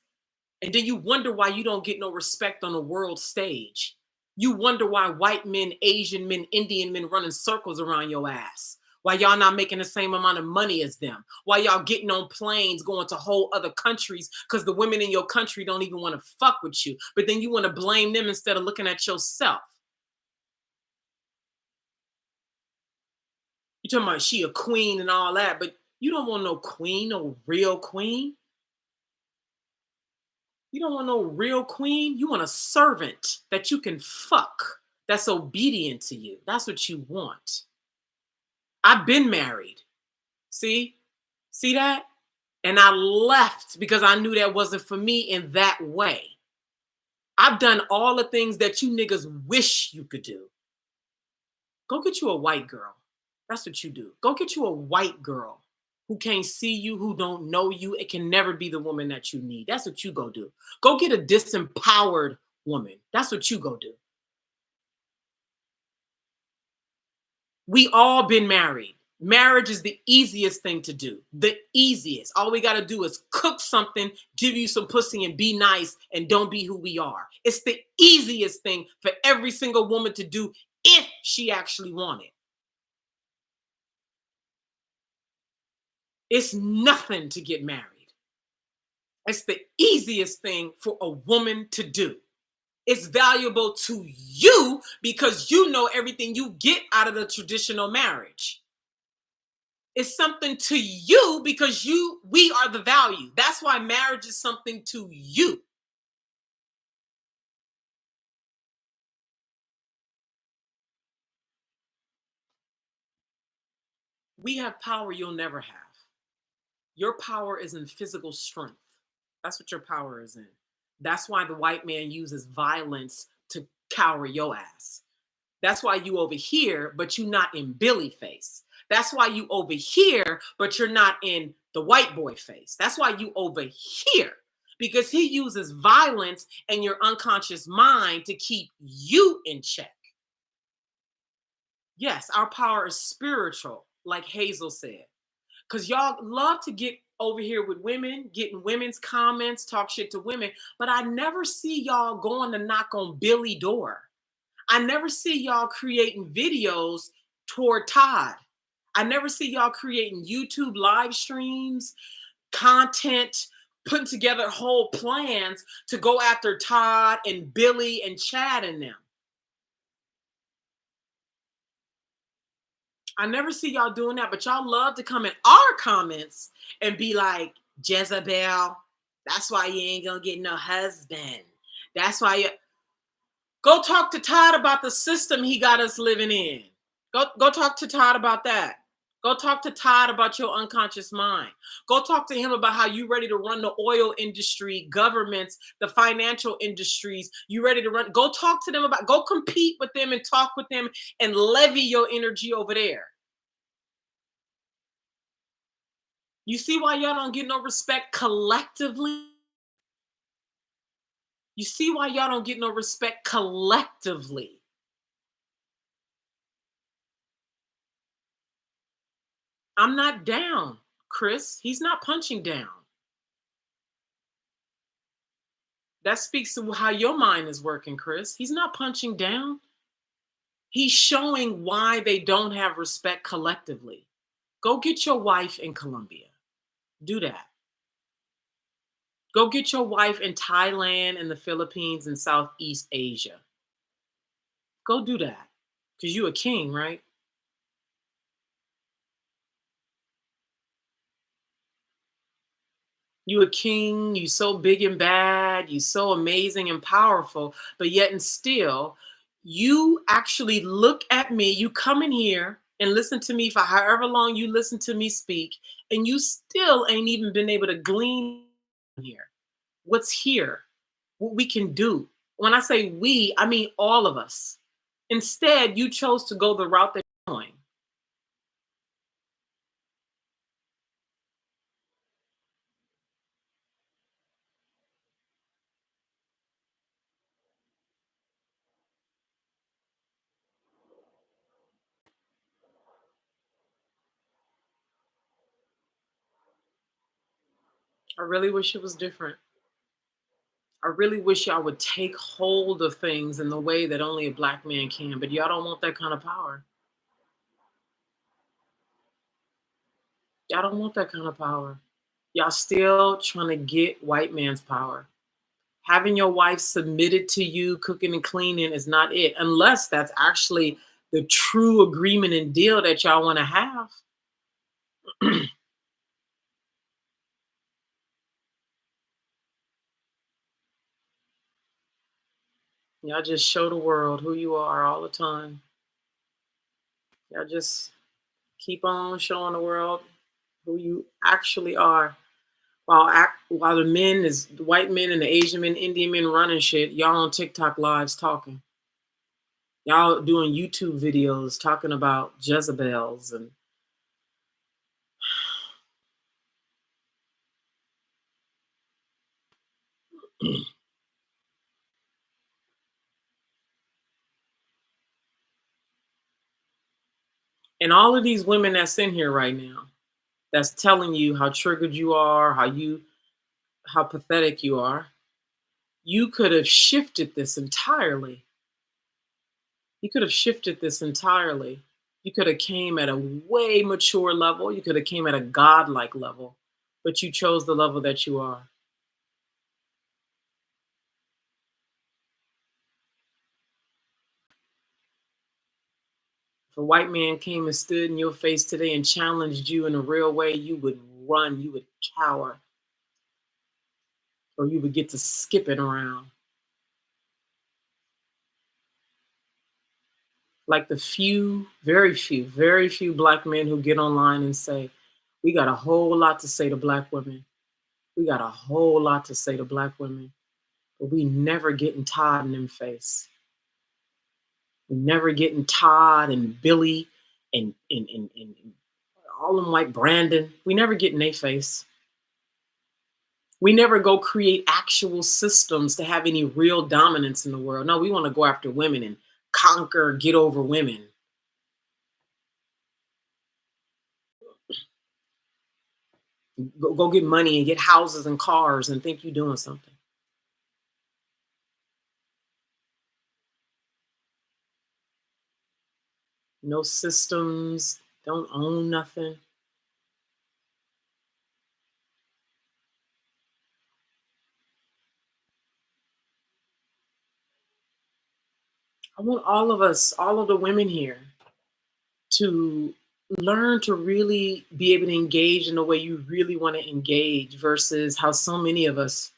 [SPEAKER 1] And then you wonder why you don't get no respect on the world stage. You wonder why white men, Asian men, Indian men running circles around your ass. Why y'all not making the same amount of money as them. Why y'all getting on planes going to whole other countries because the women in your country don't even want to fuck with you. But then you want to blame them instead of looking at yourself. You talking about she a queen and all that, but you don't want no queen, no real queen. You don't want no real queen. You want a servant that you can fuck, that's obedient to you. That's what you want. I've been married. See? See that? And I left because I knew that wasn't for me in that way. I've done all the things that you niggas wish you could do. Go get you a white girl. That's what you do. Go get you a white girl who can't see you, who don't know you. It can never be the woman that you need. That's what you go do. Go get a disempowered woman. That's what you go do. We all been married. Marriage is the easiest thing to do. The easiest. All we got to do is cook something, give you some pussy and be nice and don't be who we are. It's the easiest thing for every single woman to do if she actually wanted. It's nothing to get married. It's the easiest thing for a woman to do. It's valuable to you because you know everything you get out of the traditional marriage. It's something to you because we are the value. That's why marriage is something to you. We have power you'll never have. Your power is in physical strength. That's what your power is in. That's why the white man uses violence to cower your ass. That's why you over here, but you not in Billy face. That's why you over here, but you're not in the white boy face. That's why you over here, because he uses violence and your unconscious mind to keep you in check. Yes, our power is spiritual, like Hazel said. Because y'all love to get over here with women, getting women's comments, talk shit to women, but I never see y'all going to knock on Billy door. I never see y'all creating videos toward Todd. I never see y'all creating YouTube live streams, content, putting together whole plans to go after Todd and Billy and Chad and them. I never see y'all doing that, but y'all love to come in our comments and be like, Jezebel, that's why you ain't gonna get no husband. That's why you go talk to Todd about the system he got us living in. Go talk to Todd about that. Go talk to Todd about your unconscious mind. Go talk to him about how you ready to run the oil industry, governments, the financial industries. You ready to run? Go talk to them about, go compete with them and talk with them and levy your energy over there. You see why y'all don't get no respect collectively? You see why y'all don't get no respect collectively? I'm not down, Chris. He's not punching down. That speaks to how your mind is working, Chris. He's not punching down. He's showing why they don't have respect collectively. Go get your wife in Colombia. Do that. Go get your wife in Thailand and the Philippines and Southeast Asia. Go do that. Because you a king, right? You a king, you so big and bad, you so amazing and powerful, but yet and still, you actually look at me, you come in here and listen to me for however long you listen to me speak, and you still ain't even been able to glean here. What's here? What we can do. When I say we, I mean all of us. Instead, you chose to go the route that you're going. I really wish it was different. I really wish y'all would take hold of things in the way that only a black man can, but y'all don't want that kind of power. Y'all don't want that kind of power. Y'all still trying to get white man's power. Having your wife submitted to you, cooking and cleaning is not it, unless that's actually the true agreement and deal that y'all want to have. Y'all just show the world who you are all the time. Y'all just keep on showing the world who you actually are. While the men is the white men and the Asian men, Indian men running shit, y'all on TikTok lives talking. Y'all doing YouTube videos talking about Jezebels and all of these women that's in here right now that's telling you how triggered you are, how pathetic you are. You could have shifted this entirely. You could have shifted this entirely. You could have came at a way mature level. You could have came at a godlike level, but you chose the level that you are. If a white man came and stood in your face today and challenged you in a real way, you would run, you would cower, or you would get to skipping around. Like the very few black men who get online and say, we got a whole lot to say to black women. We got a whole lot to say to black women, but we never getting Todd in them face. We never getting Todd and Billy and all them white Brandon. We never get in their face. We never go create actual systems to have any real dominance in the world. No, we want to go after women and conquer, get over women. Go get money and get houses and cars and think you're doing something. No systems, don't own nothing. I want all of us, all of the women here, to learn to really be able to engage in the way you really want to engage versus how so many of us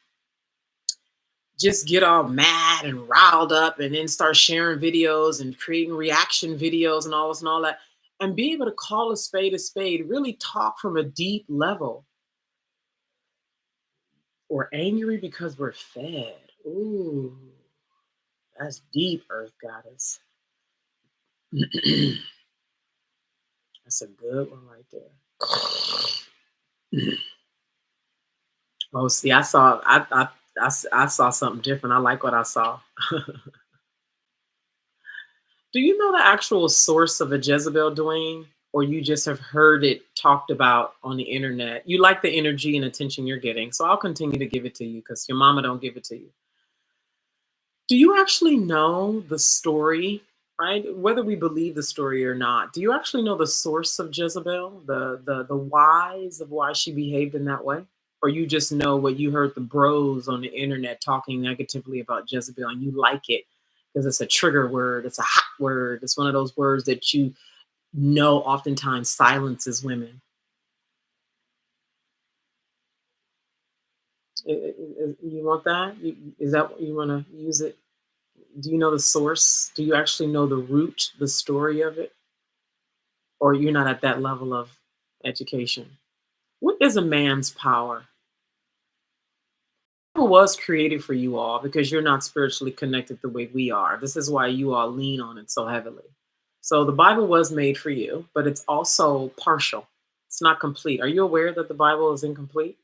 [SPEAKER 1] just get all mad and riled up and then start sharing videos and creating reaction videos and all this and all that. And be able to call a spade, really talk from a deep level. We're angry because we're fed. Ooh, that's deep, Earth Goddess. That's a good one right there. Oh, see, I saw something different. I like what I saw. Do you know the actual source of a Jezebel, Dwayne? Or you just have heard it talked about on the internet? You like the energy and attention you're getting, so I'll continue to give it to you because your mama don't give it to you. Do you actually know the story, right? Whether we believe the story or not, do you actually know the source of Jezebel, the whys of why she behaved in that way? Or you just know what you heard the bros on the internet talking negatively about Jezebel and you like it because it's a trigger word, it's a hot word, it's one of those words that you know oftentimes silences women. You want that? Is that what you want to use it? Do you know the source? Do you actually know the root, the story of it? Or you're not at that level of education? What is a man's power? It was created for you all because you're not spiritually connected the way we are. This is why you all lean on it so heavily. So the Bible was made for you, but it's also partial. It's not complete. Are you aware that the Bible is incomplete?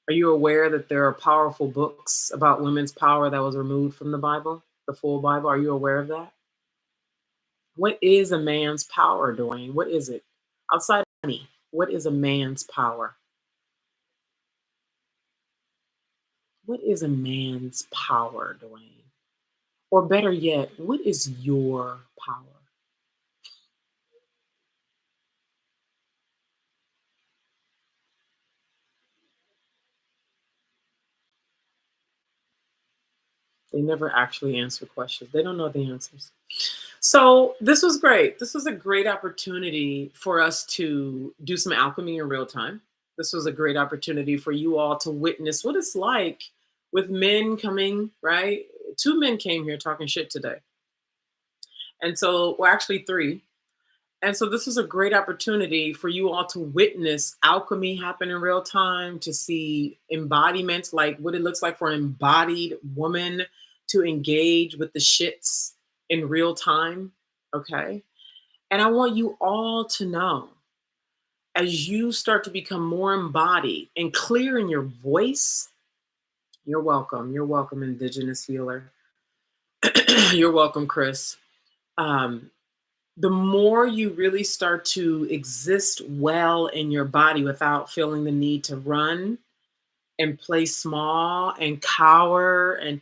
[SPEAKER 1] Are you aware that there are powerful books about women's power that was removed from the Bible, the full Bible? Are you aware of that? What is a man's power, Dwayne? What is it? Outside of money, what is a man's power? What is a man's power, Dwayne? Or better yet, what is your power? They never actually answer questions. They don't know the answers. So this was great. This was a great opportunity for us to do some alchemy in real time. This was a great opportunity for you all to witness what it's like with men coming, right? Two men came here talking shit today. And so, well, actually three. And so this was a great opportunity for you all to witness alchemy happen in real time, to see embodiment, like what it looks like for an embodied woman to engage with the shits in real time. Okay. And I want you all to know as you start to become more embodied and clear in your voice, you're welcome. You're welcome, Indigenous healer. You're welcome, Chris. Um, the more you really start to exist well in your body without feeling the need to run and play small and cower, and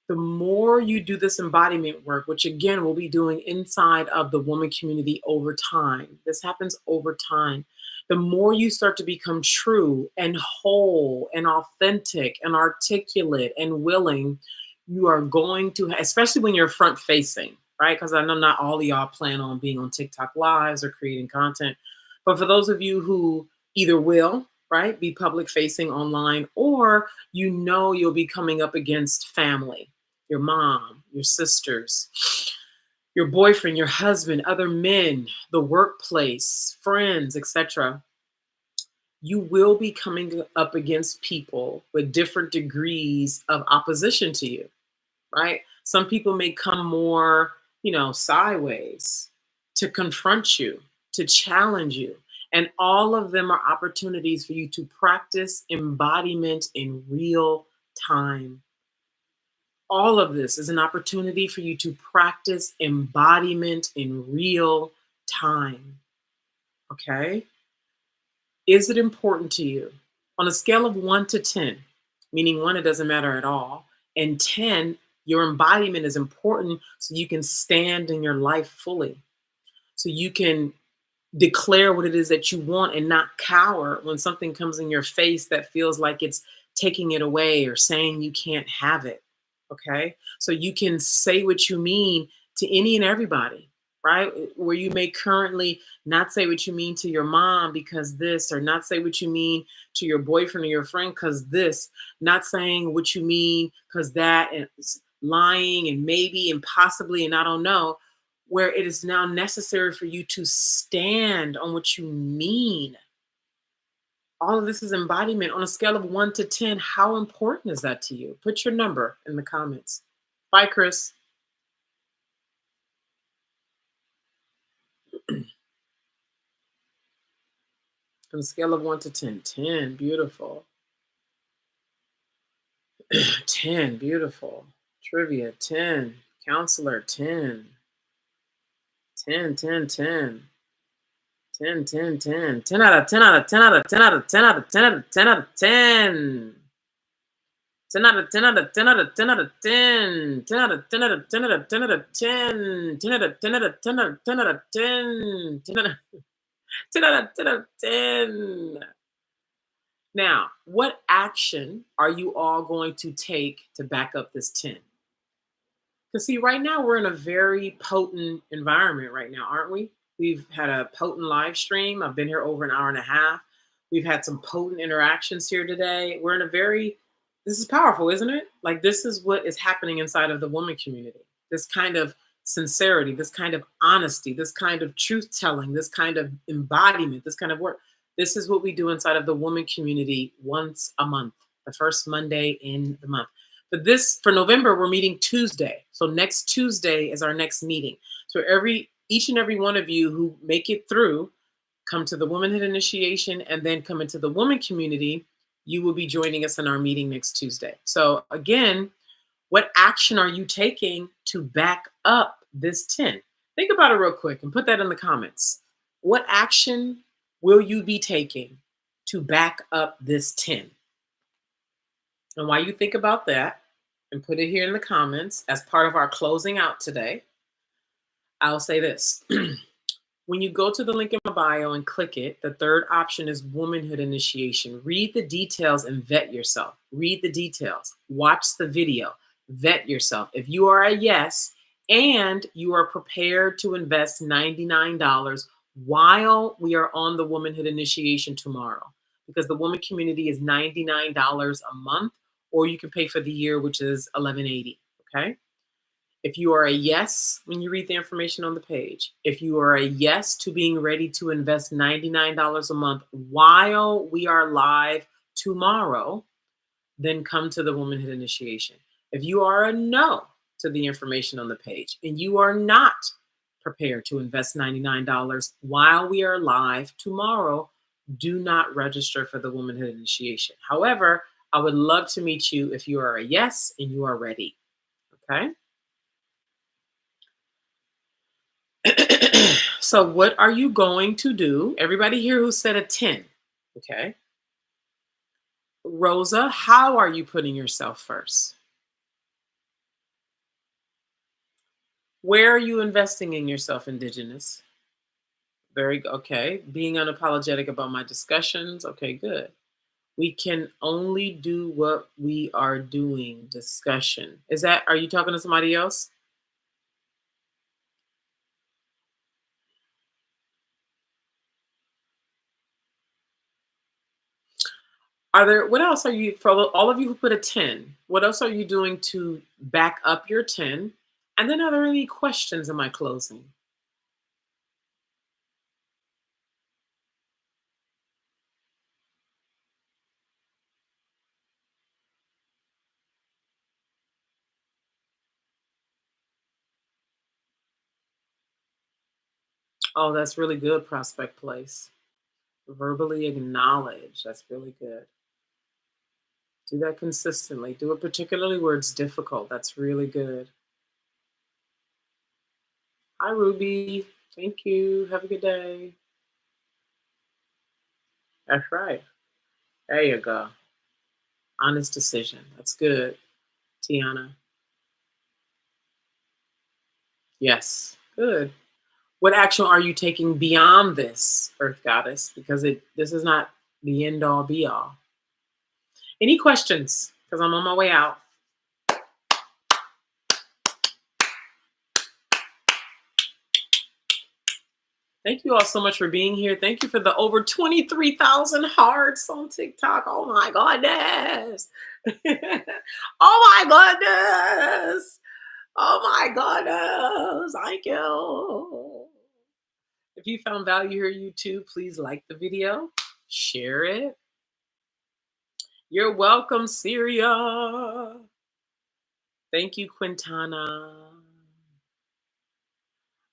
[SPEAKER 1] the more you do this embodiment work, which again we'll be doing inside of the woman community over time, this happens over time. The more you start to become true and whole and authentic and articulate and willing, you are going to, especially when you're front facing, right? Because I know not all of y'all plan on being on TikTok lives or creating content. But for those of you who either will, right, be public facing online, or you know you'll be coming up against family, your mom, your sisters, your boyfriend, your husband, other men, the workplace, friends, etc. You will be coming up against people with different degrees of opposition to you, right? Some people may come more, sideways to confront you, to challenge you. And all of them are opportunities for you to practice embodiment in real time. All of this is an opportunity for you to practice embodiment in real time. Okay? Is it important to you? On a scale of 1 to 10, meaning 1, it doesn't matter at all, and 10, your embodiment is important so you can stand in your life fully. So you can declare what it is that you want and not cower when something comes in your face that feels like it's taking it away or saying you can't have it. Okay. So you can say what you mean to any and everybody, right? Where you may currently not say what you mean to your mom because this, or not say what you mean to your boyfriend or your friend because this, not saying what you mean because that, and lying and maybe and possibly and I don't know, where it is now necessary for you to stand on what you mean. All of this is embodiment. On a scale of 1 to 10, how important is that to you? Put your number in the comments. Bye, Chris. On a scale of 1 to 10, 10, beautiful. 10, beautiful. Trivia, 10. Counselor, 10. 10, 10, 10. 10, 10, 10. 10 out of 10 out of 10 out of 10 out of 10 out of 10 out of 10 out of 10. 10 out of 10 out of 10 out of 10 out of 10. 10 out of 10 out of 10 out of 10 out of 10. 10 out of 10 out of 10 out of 10 out of 10. 10 out of 10 out of 10 out of 10. Now, what action are you all going to take to back up this 10? Because see, right now we're in a very potent environment right now, aren't we? We've had a potent live stream. I've been here over an hour and a half. We've had some potent interactions here today. We're in a very, this is powerful, isn't it? Like this is what is happening inside of the woman community. This kind of sincerity, this kind of honesty, this kind of truth telling, this kind of embodiment, this kind of work. This is what we do inside of the woman community once a month, the first Monday in the month. But this for November, we're meeting Tuesday. So next Tuesday is our next meeting. So each and every one of you who make it through, come to the Womanhood Initiation and then come into the woman community, you will be joining us in our meeting next Tuesday. So again, what action are you taking to back up this 10? Think about it real quick and put that in the comments. What action will you be taking to back up this 10? And while you think about that and put it here in the comments as part of our closing out today, I'll say this. When you go to the link in my bio and click it, the third option is Womanhood Initiation. Read the details and vet yourself. Read the details. Watch the video. Vet yourself. If you are a yes and you are prepared to invest $99 while we are on the Womanhood Initiation tomorrow, because the woman community is $99 a month, or you can pay for the year, which is $11.80. Okay. If you are a yes when you read the information on the page, if you are a yes to being ready to invest $99 a month while we are live tomorrow, then come to the Womanhood Initiation. If you are a no to the information on the page and you are not prepared to invest $99 while we are live tomorrow, do not register for the Womanhood Initiation. However, I would love to meet you if you are a yes and you are ready. Okay. So, what are you going to do? Everybody here who said a 10, okay? Rosa, how are you putting yourself first? Where are you investing in yourself, Indigenous? Very good. Okay. Being unapologetic about my discussions. Okay, good. We can only do what we are doing. Discussion. Are you talking to somebody else? What else are you, for all of you who put a 10, what else are you doing to back up your 10? And then are there any questions in my closing? Oh, that's really good, Prospect Place. Verbally acknowledge. That's really good. Do that consistently. Do it particularly where it's difficult. That's really good. Hi, Ruby. Thank you. Have a good day. That's right. There you go. Honest decision. That's good, Tiana. Yes. Good. What action are you taking beyond this, Earth Goddess? Because this is not the end all be all. Any questions? Because I'm on my way out. Thank you all so much for being here. Thank you for the over 23,000 hearts on TikTok. Oh my goodness. Oh my goodness. Oh my goodness. Thank you. If you found value here, YouTube, please like the video, share it. You're welcome, Syria. Thank you, Quintana.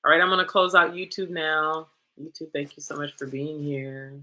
[SPEAKER 1] All right, I'm going to close out YouTube now. YouTube, thank you so much for being here.